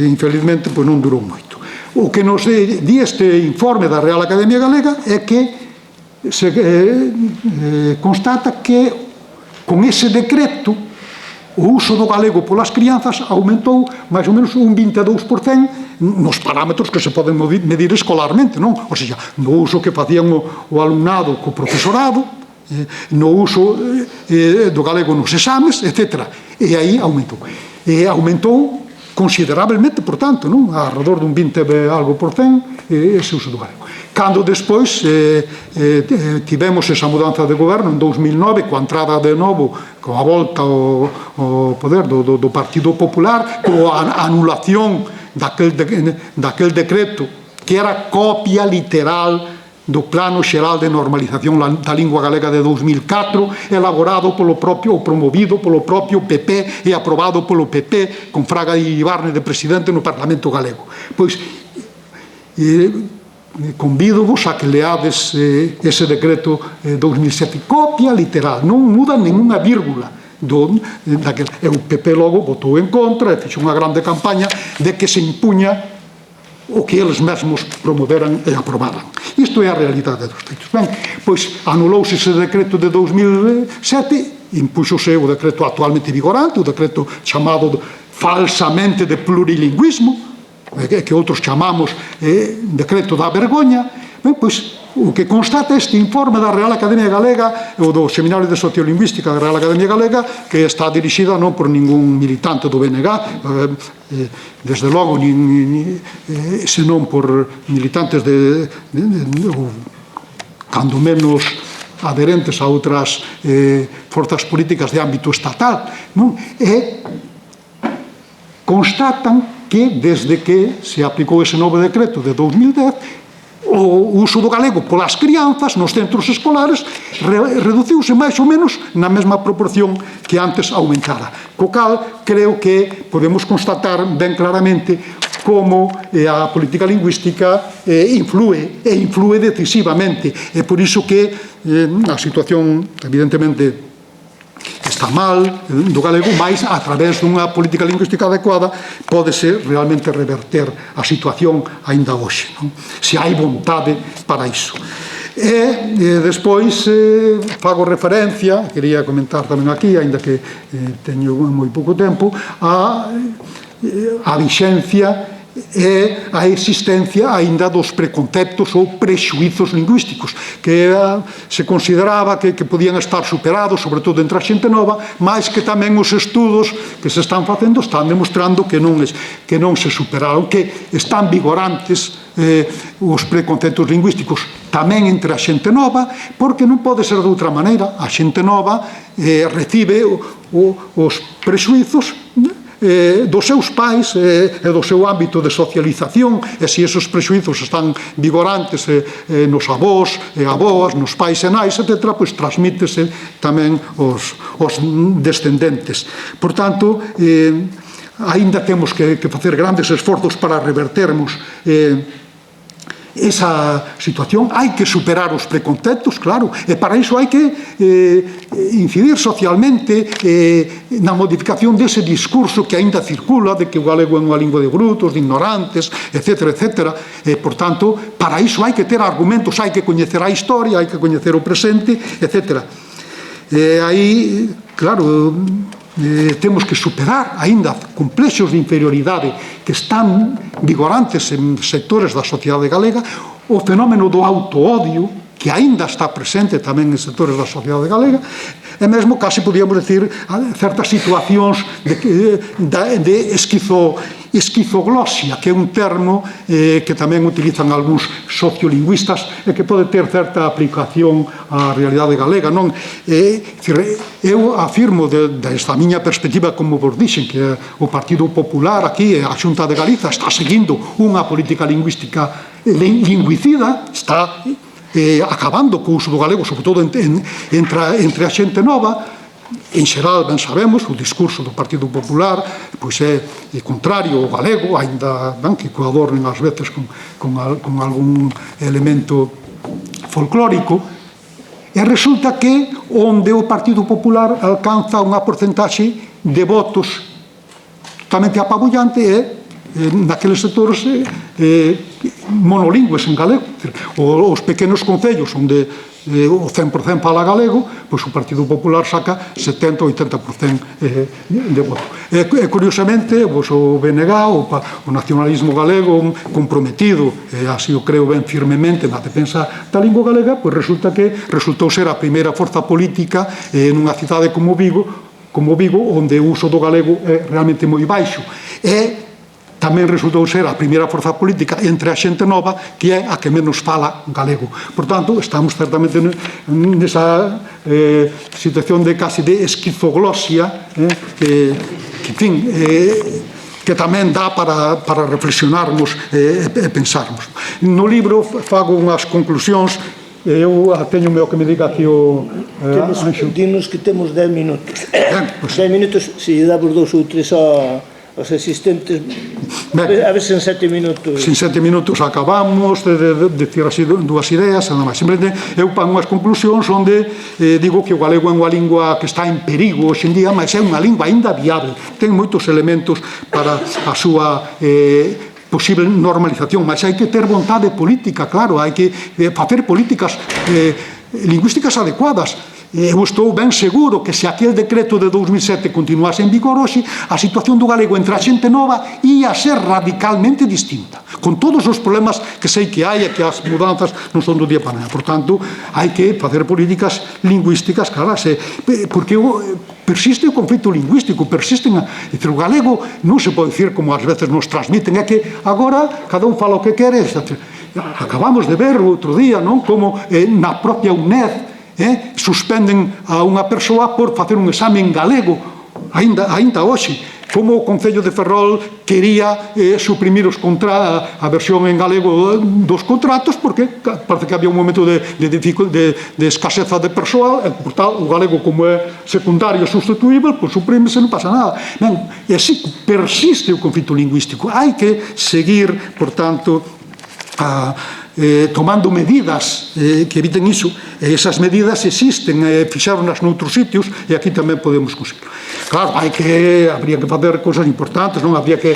Speaker 2: infelizmente non durou moito. O que nos di este informe da Real Academia Galega é que se constata que con ese decreto o uso do galego polas crianzas aumentou máis ou menos un 22% nos parámetros que se poden medir escolarmente, non? Ou seja, no uso que facían o alumnado co profesorado, no uso do galego nos exames, etc. E aí aumentou. E aumentou considerablemente, por tanto, alrededor dun 20% ese uso do galego. Cando despois tivemos esa mudanza de goberno en 2009, coa entrada de novo, coa volta ao poder do Partido Popular, coa anulación daquel decreto que era copia literal do Plano Xeral de Normalización da Lingua Galega de 2004, elaborado polo propio, ou promovido polo propio PP e aprobado polo PP con Fraga Ibarne de presidente no Parlamento Galego. Pois convido-vos a que leades ese decreto 2007, copia literal, non muda ninguna vírgula daquel. E o PP logo votou en contra e fixo unha grande campaña de que se impuña o que eles mesmos promoveran e aprobaran. Isto é a realidade dos feitos. Ben, pois anulouse ese decreto de 2007, impúxose o decreto actualmente vigorante, o decreto chamado falsamente de plurilingüismo, que outros chamamos decreto da vergoña. Ben, pois o que constata este informe da Real Academia Galega, o do Seminario de Sociolingüística da Real Academia Galega, que está dirixida non por ningún militante do BNG, desde logo, senón por militantes cando menos adherentes a outras forzas políticas de ámbito estatal, e constatan que desde que se aplicou ese novo decreto de 2010 o uso do galego polas crianzas nos centros escolares reduciuse máis ou menos na mesma proporción que antes aumentara. Co cal, creo que podemos constatar ben claramente como a política lingüística influe decisivamente. É por iso que a situación, evidentemente, está mal do galego, mas a través dunha política lingüística adecuada pódese realmente reverter a situación aínda hoxe, non? Se hai vontade para iso. E despois fago referencia, quería comentar tamén aquí, aínda que teño moi pouco tempo, a vixencia e a existencia aínda dos preconceptos ou prexuízos lingüísticos que se consideraba que podían estar superados, sobre todo entre a xente nova, mas que tamén os estudos que se están facendo están demostrando que non se superaron, que están vigorantes os preconceptos lingüísticos tamén entre a xente nova, porque non pode ser de outra maneira. A xente nova recibe os prexuízos dos seus pais e do seu ámbito de socialización, e se esos prexuízos están vigorantes nos avós e avoas, nos pais e nais, etc., pois transmítese tamén os descendentes. Por tanto, aínda temos que facer grandes esforzos para revertermos esa situación. Hai que superar os preconceptos, claro, e para iso hai que incidir socialmente na modificación dese discurso que aínda circula de que o galego é unha lingua de brutos, de ignorantes, etc., etc. Por tanto, para iso hai que ter argumentos, hai que coñecer a historia, hai que coñecer o presente, etc. Aí, claro, temos que superar aínda complexos de inferioridade que están vigorantes en sectores da sociedade galega, o fenómeno do autoodio que aínda está presente tamén en sectores da sociedade galega, e mesmo casi podíamos decir certas situacións de esquizoglosia, que é un termo que tamén utilizan algúns sociolingüistas e que pode ter certa aplicación á realidade galega, non? Eu afirmo desde a miña perspectiva, como vos dixen, que o Partido Popular aquí, a Xunta de Galiza, está seguindo unha política lingüística lingüicida, está acabando co uso do galego, sobre todo entre a xente nova. En xeral, ben sabemos, o discurso do Partido Popular pois é contrario ao galego, aínda que o adornen ás veces con algún elemento folclórico, e resulta que onde o Partido Popular alcanza unha porcentaxe de votos totalmente apabullante é naqueles sectores monolingües en galego. Os pequenos concellos onde o 100% fala galego, pois o Partido Popular saca 70-80% de voto. E curiosamente, o BNG, o nacionalismo galego comprometido, así o creo ben firmemente na defensa da lingua galega, pois resultou ser a primeira forza política nunha cidade como Vigo, onde o uso do galego é realmente moi baixo. E tamén resultou ser a primeira forza política entre a xente nova que é a que menos fala galego. Por tanto, estamos certamente nesa situación de casi de esquizoglosia que tamén dá para reflexionarmos e pensarmos. No libro fago unhas conclusións. Eu teño o que me diga aquí o Anxo.
Speaker 1: Dinos que temos 10 minutos. 10 minutos, se damos 2 ou 3 aos asistentes, a ver se en 7 minutos.
Speaker 2: Se en 7 minutos acabamos de decir así dúas ideas, nada máis. Simplemente eu pago unhas conclusións onde digo que o galego é unha lingua que está en perigo hoxe en día, mas é unha lingua aínda viable. Ten moitos elementos para a súa posible normalización, mas hai que ter vontade política, claro, hai que facer políticas lingüísticas adecuadas. Eu estou ben seguro que se aquel decreto de 2007 continuase en vigor hoxe, a situación do galego entre a xente nova ia ser radicalmente distinta, con todos os problemas que sei que hai e que as mudanzas non son do día para nada. Por tanto, hai que facer políticas lingüísticas claras, porque persiste o conflito lingüístico, persisten. O galego non se pode dicir como ás veces nos transmiten, é que agora cada un fala o que quere. Acabamos de ver o outro día, non, como na propia UNED suspenden a unha persoa por facer un exame en galego, aínda hoxe. como o Concello de Ferrol quería suprimir a versión en galego dos contratos, porque parece que había un momento de escaseza de persoal, e, por tal, o galego, como é secundario e sustituíble, pues suprímese, non pasa nada. Ben, e así persiste o conflito lingüístico. Hai que seguir, por tanto, tomando medidas que eviten iso, e esas medidas existen, fixaronas noutros sitios, e aquí tamén podemos conseguir. Claro, habría que facer cousas importantes, non habría que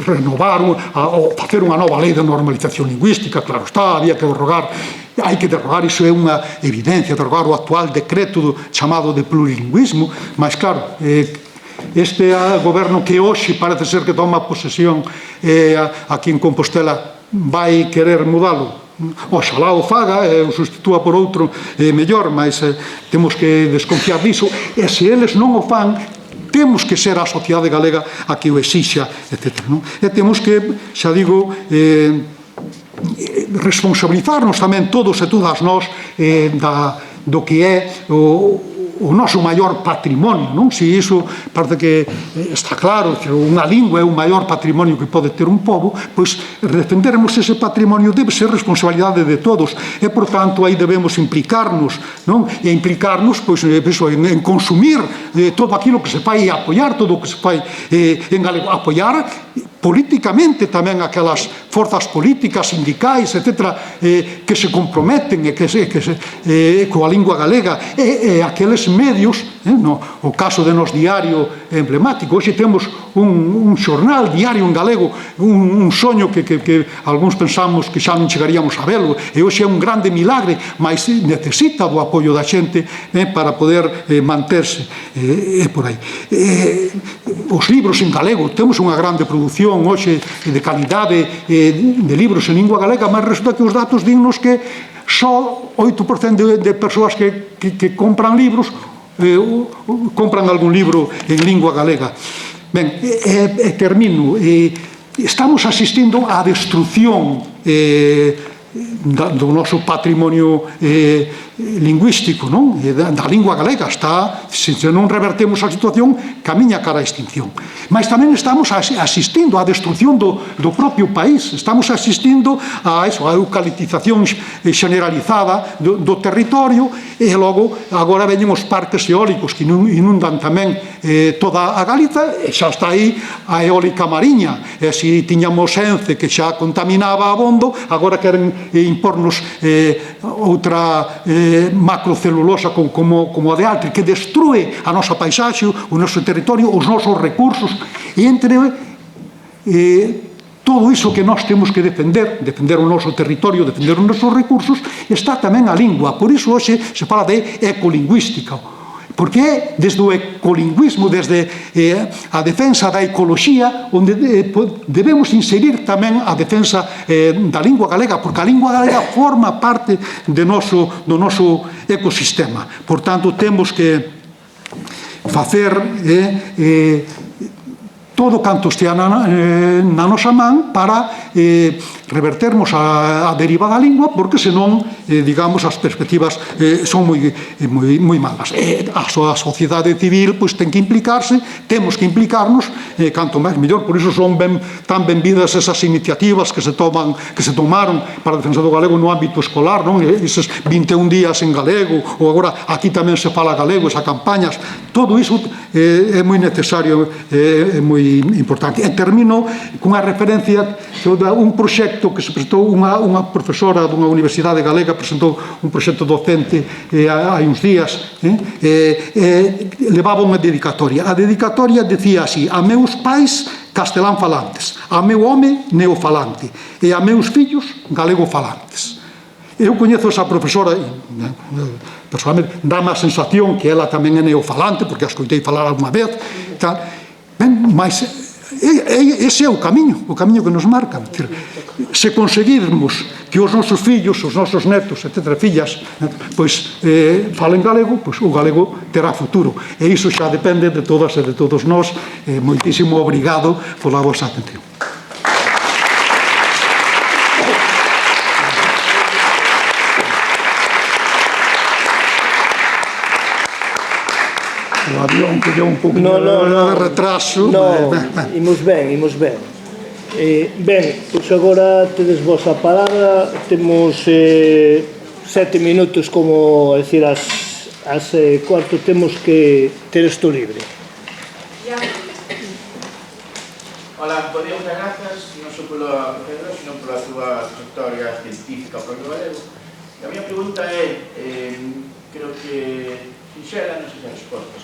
Speaker 2: renovar ou facer unha nova lei de normalización lingüística, claro está, había que derrogar, hai que derrogar, iso é unha evidencia, derrogar o actual decreto chamado de plurilingüismo, mas claro, este goberno que hoxe parece ser que toma posesión aquí en Compostela vai querer mudalo. Oxalá o faga e o sustitúa por outro mellor, mas temos que desconfiar diso, e se eles non o fan, temos que ser a sociedade galega a que o exixa, etc. E temos que, xa digo, responsabilizarnos tamén todos e todas nós do que é o noso maior patrimonio, non? Se iso parece que está claro que unha lingua é o maior patrimonio que pode ter un pobo, pois defendermos ese patrimonio debe ser responsabilidade de todos, e por tanto aí debemos implicarnos, non? E implicarnos pois en consumir todo aquilo que se fai e apoiar todo o que se fai en galego, apoiar políticamente tamén aquelas forzas políticas, sindicais, etc., que se comprometen coa lingua galega, e aqueles medios, o caso de nos diario emblemático, hoxe temos un xornal diario en galego, un soño que algúns pensamos que xa non chegaríamos a velo, e hoxe é un grande milagre, mas necesita do apoio da xente para poder manterse por aí. Os libros en galego, temos unha grande produción hoxe de calidade de libros en lingua galega, mas resulta que os datos dinnos que só 8% de persoas que compran libros compran algún libro en lingua galega. Ben, termino. Estamos asistindo á destrucción do noso patrimonio lingüístico, non? Da lingua galega. Se non revertemos a situación, camiña cara a extinción. Mas tamén estamos asistindo á destrucción do propio país. Estamos asistindo a eucaliptización generalizada do territorio, e logo agora veñen os parques eólicos que inundan tamén toda a Galiza, e xa está aí a eólica mariña. E se tiñamos Ence que xa contaminaba abondo, agora queren impornos outra macrocelulosa como a de Altri, que destrue a nosa paisaxe, o noso territorio, os nosos recursos, e entre todo iso que nós temos que defender o noso territorio, defender os nosos recursos, está tamén a lingua. Por iso hoxe se fala de ecolingüística, porque é desde o ecolingüismo, desde a defensa da ecoloxía, onde debemos inserir tamén a defensa da lingua galega, porque a lingua galega forma parte do noso ecosistema. Por tanto, temos que facer todo canto estea na nosa man para revertermos a deriva da lingua, porque senón, digamos, as perspectivas son moi malas. A sociedade civil ten que implicarse, temos que implicarnos, canto máis mellor. Por iso son tan benvidas esas iniciativas que se tomaron para a defensa do galego no ámbito escolar, non? Eses 21 días en galego, ou agora aquí tamén se fala galego, esas campañas, todo iso é moi necesario, é moi importante. E termino cunha referencia a un proxecto que se presentou, unha profesora dunha universidade galega presentou un proxecto docente hai uns días, levaba unha dedicatoria. A dedicatoria decía así: a meus pais castelán falantes, a meu home neofalante, e a meus fillos galego falantes. Eu coñezo esa profesora, personalmente dá-me a sensación que ela tamén é neofalante, porque a escoitei falar alguma vez, mas ese é o camiño que nos marca. Se conseguirmos que os nosos fillos, os nosos netos, etc., fillas, pois falen galego, pois o galego terá futuro. E iso xa depende de todas e de todos nós. Moitísimo obrigado pola vosa atención. avión colleu un pouco de retraso.
Speaker 1: No, imos ben. Ben, pois agora tedes vos a palabra, temos 7 minutos, como decir, as cuarto temos que ter isto libre.
Speaker 3: Ola, podía muchas grazas, non só pola profesora, sino pola súa trayectoria científica para o galego. E a miña pregunta é, creo que sinxela, non sei se as respostas.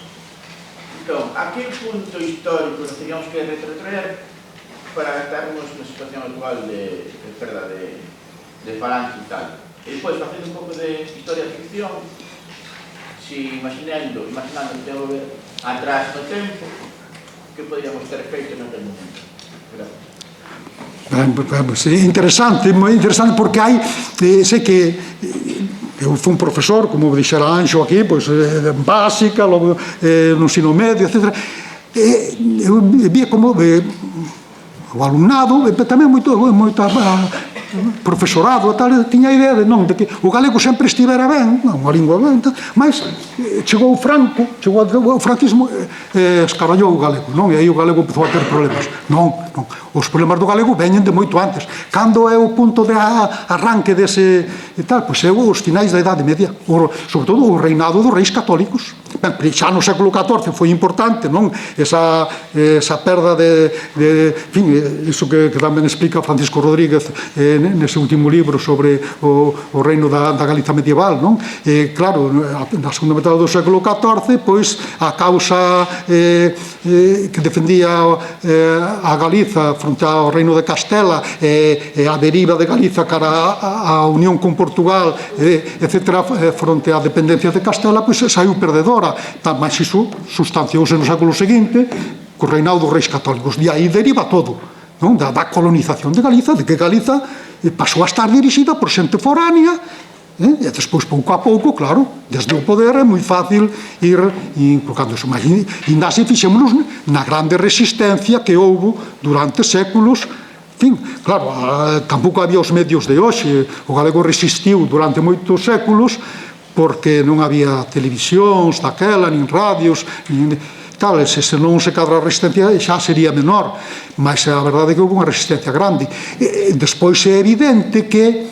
Speaker 3: Entón, a que punto histórico nos teríamos que retrotraer para estarmos na situación actual de perda de falange e tal? E depois, facendo un pouco de historia de ficción, si imaginando que ten que volver atrás no tempo, que podríamos ter feito naquele momento? Gracias.
Speaker 2: É interesante, moi interesante, porque hai, sei que eu fui un profesor, como dixera Anxo aquí, pois, básica, logo no ensino medio, etc. Eu via como o alumnado, e tamén moito profesorado, tal, tiña a idea de que o galego sempre estivera ben, unha lingua ben, mas chegou Franco, o franquismo, escarallou o galego, e aí o galego empezou a ter problemas. Non, os problemas do galego veñen de moito antes. Cando é o punto de arranque dese tal, pois é os finais da Idade Media, sobre todo o reinado dos reis católicos. Ben, xa no século XIV foi importante, non? Esa perda de fin, iso que tamén explica Francisco Rodríguez nese último libro sobre o reino da Galiza medieval, non? Claro, na segunda metade do século XIV, pois a causa que defendía a Galiza fronte ao reino de Castela e a deriva de Galiza cara a unión con Portugal, etc., fronte á dependencia de Castela, pois saiu perdedora. Mas iso sustanciouse no século seguinte co reinado dos reis católicos. De aí deriva todo, da colonización de Galiza, de que Galiza pasou a estar dirixida por xente foránea, e despois, pouco a pouco, claro, desde o poder é moi fácil ir colocando eso. Mas ainda así fixémonos na grande resistencia que houbo durante séculos. Claro, tampouco había os medios de hoxe. O galego resistiu durante moitos séculos porque non había televisións daquela, nin radios, nin tal. Se non se cadra a resistencia xa sería menor, mas a verdade é que houve unha resistencia grande. Despois é evidente que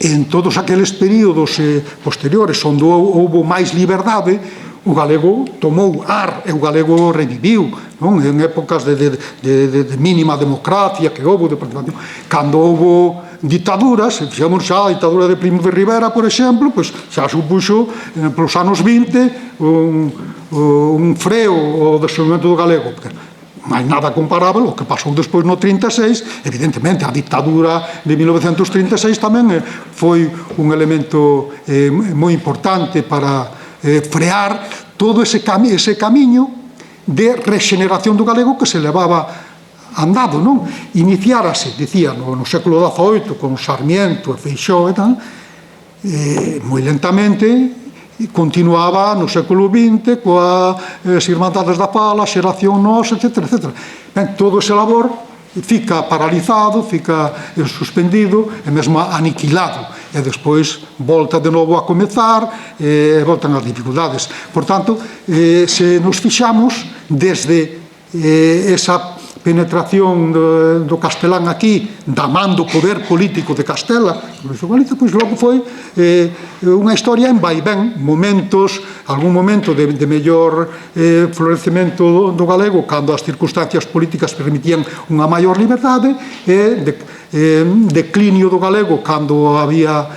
Speaker 2: en todos aqueles períodos posteriores onde houve máis liberdade, o galego tomou ar e o galego reviviu, en épocas de mínima democracia que houve, cando houve ditaduras, fixemos xa a ditadura de Primo de Rivera, por exemplo, pois xa supuxo, polos anos 20, un freo ao desenvolvemento do galego. Mais nada comparável o que pasou despois no 36. Evidentemente, a ditadura de 1936 tamén foi un elemento moi importante para frear todo ese camiño de regeneración do galego que se levaba andado, non? Iniciárase, dicía, no século XVIII con Sarmiento e Feixóo e tal, moi lentamente, e continuaba no século XX coas Irmandades da Fala, Xeración Nos, etc. Ben, todo ese labor fica paralizado, fica suspendido e mesmo aniquilado, e despois volta de novo a comezar e voltan as dificultades. Por tanto, se nos fixamos desde esa penetración do castelán aquí, da man do poder político de Castela, pois logo foi unha historia en vaivén, algún momento de mellor florecemento do galego, cando as circunstancias políticas permitían unha maior liberdade, e declinio do galego cando había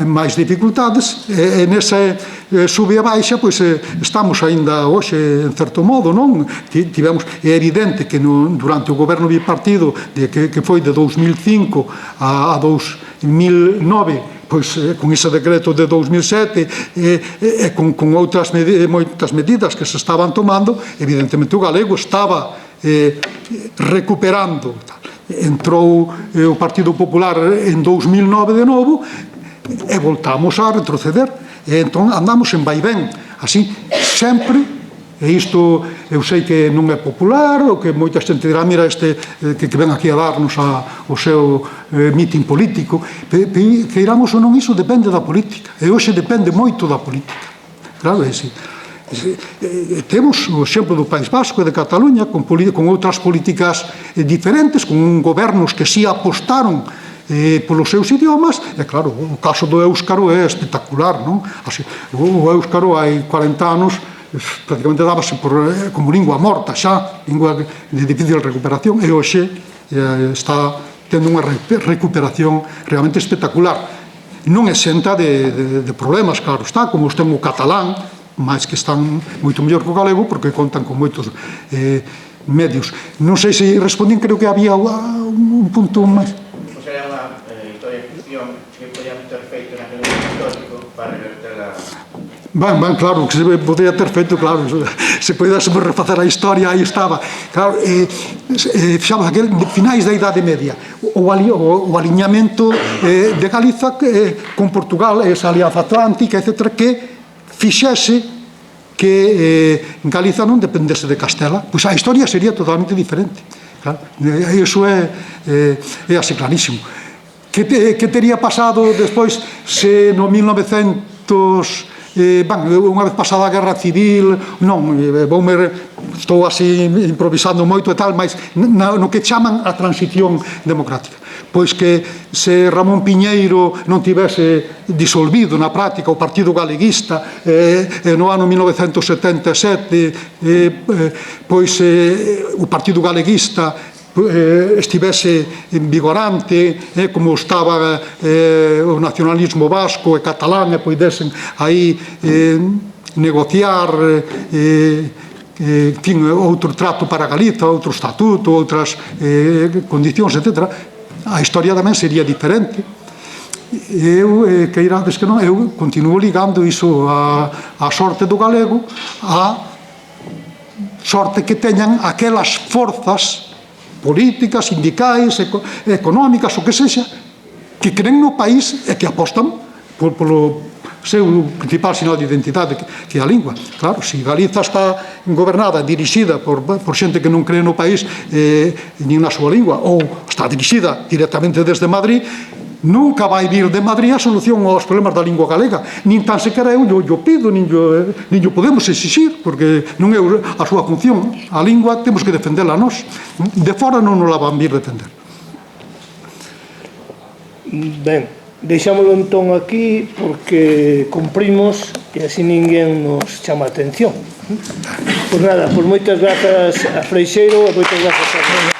Speaker 2: máis dificultades, e nesa sube a baixa, pois estamos aínda hoxe, en certo modo, non? Tivemos, é evidente que durante o goberno bipartido que foi de 2005 a 2009, pois con ese decreto de 2007 e con moitas medidas que se estaban tomando, evidentemente o galego estaba recuperando. Entrou o Partido Popular en 2009 de novo e voltamos a retroceder, e entón andamos en vaivén así, sempre. E isto eu sei que non é popular, ou que moita xente dirá, mira este que ven aquí a darnos o seu mitin político. Queiramos ou non, iso depende da política, e hoxe depende moito da política. Claro, temos o exemplo do País Vasco e de Cataluña con outras políticas diferentes, con gobernos que sí apostaron polos seus idiomas, e claro, o caso do éuscaro é espectacular, non? O éuscaro hai 40 anos prácticamente dábase como lingua morta xa, lingua de difícil recuperación, e hoxe está tendo unha recuperación realmente espectacular. Non exenta de problemas, claro está, como ten o catalán, máis que están moito mellor que o galego, porque contan con moitos medios. Non sei se respondín, creo que había un punto máis.
Speaker 3: O sea, era unha historia de ficción que podíamos ter feito na reunión histórico para reverter a...
Speaker 2: Claro, que se podría ter feito, claro, se podíamos refacer a historia, aí estaba. Claro, fixamos aquel finais da Idade Media, o aliñamento de Galiza con Portugal, esa alianza atlántica, etc., que fixese que Galiza non dependese de Castela, pois a historia sería totalmente diferente. Claro, iso é así clarísimo. Que tería pasado despois se no 1900... unha vez pasada a Guerra Civil, non, estou así improvisando moito e tal, mas no que chaman a transición democrática. Pois que se Ramón Piñeiro non tivese disolvido na práctica o Partido Galeguista no ano 1977, pois o Partido Galeguista estivese vigorante, como estaba o nacionalismo vasco e catalán, e poidesen aí negociar outro trato para Galiza, outro estatuto, outras condicións, etc. A historia tamén sería diferente. Eu continuo ligando iso a sorte do galego, a sorte que teñan aquelas forzas políticas, sindicais, económicas, o que sexa, que creen no país e que apostan polo seu principal sinal de identidade, que é a lingua. Claro, se Galiza está gobernada, dirixida por xente que non cree no país nin na súa lingua, ou está dirixida directamente desde Madrid, nunca vai vir de Madrid a solución aos problemas da lingua galega, nin tan sequera eu yo pido, nin yo podemos exixir, porque non é a súa función. A lingua temos que defendela nós, de fora non nos la van vir defender.
Speaker 1: Ben, deixámoslo entón aquí porque cumprimos e así ninguén nos chama a atención. Pois nada, pois moitas grazas a Freixeiro e moitas grazas a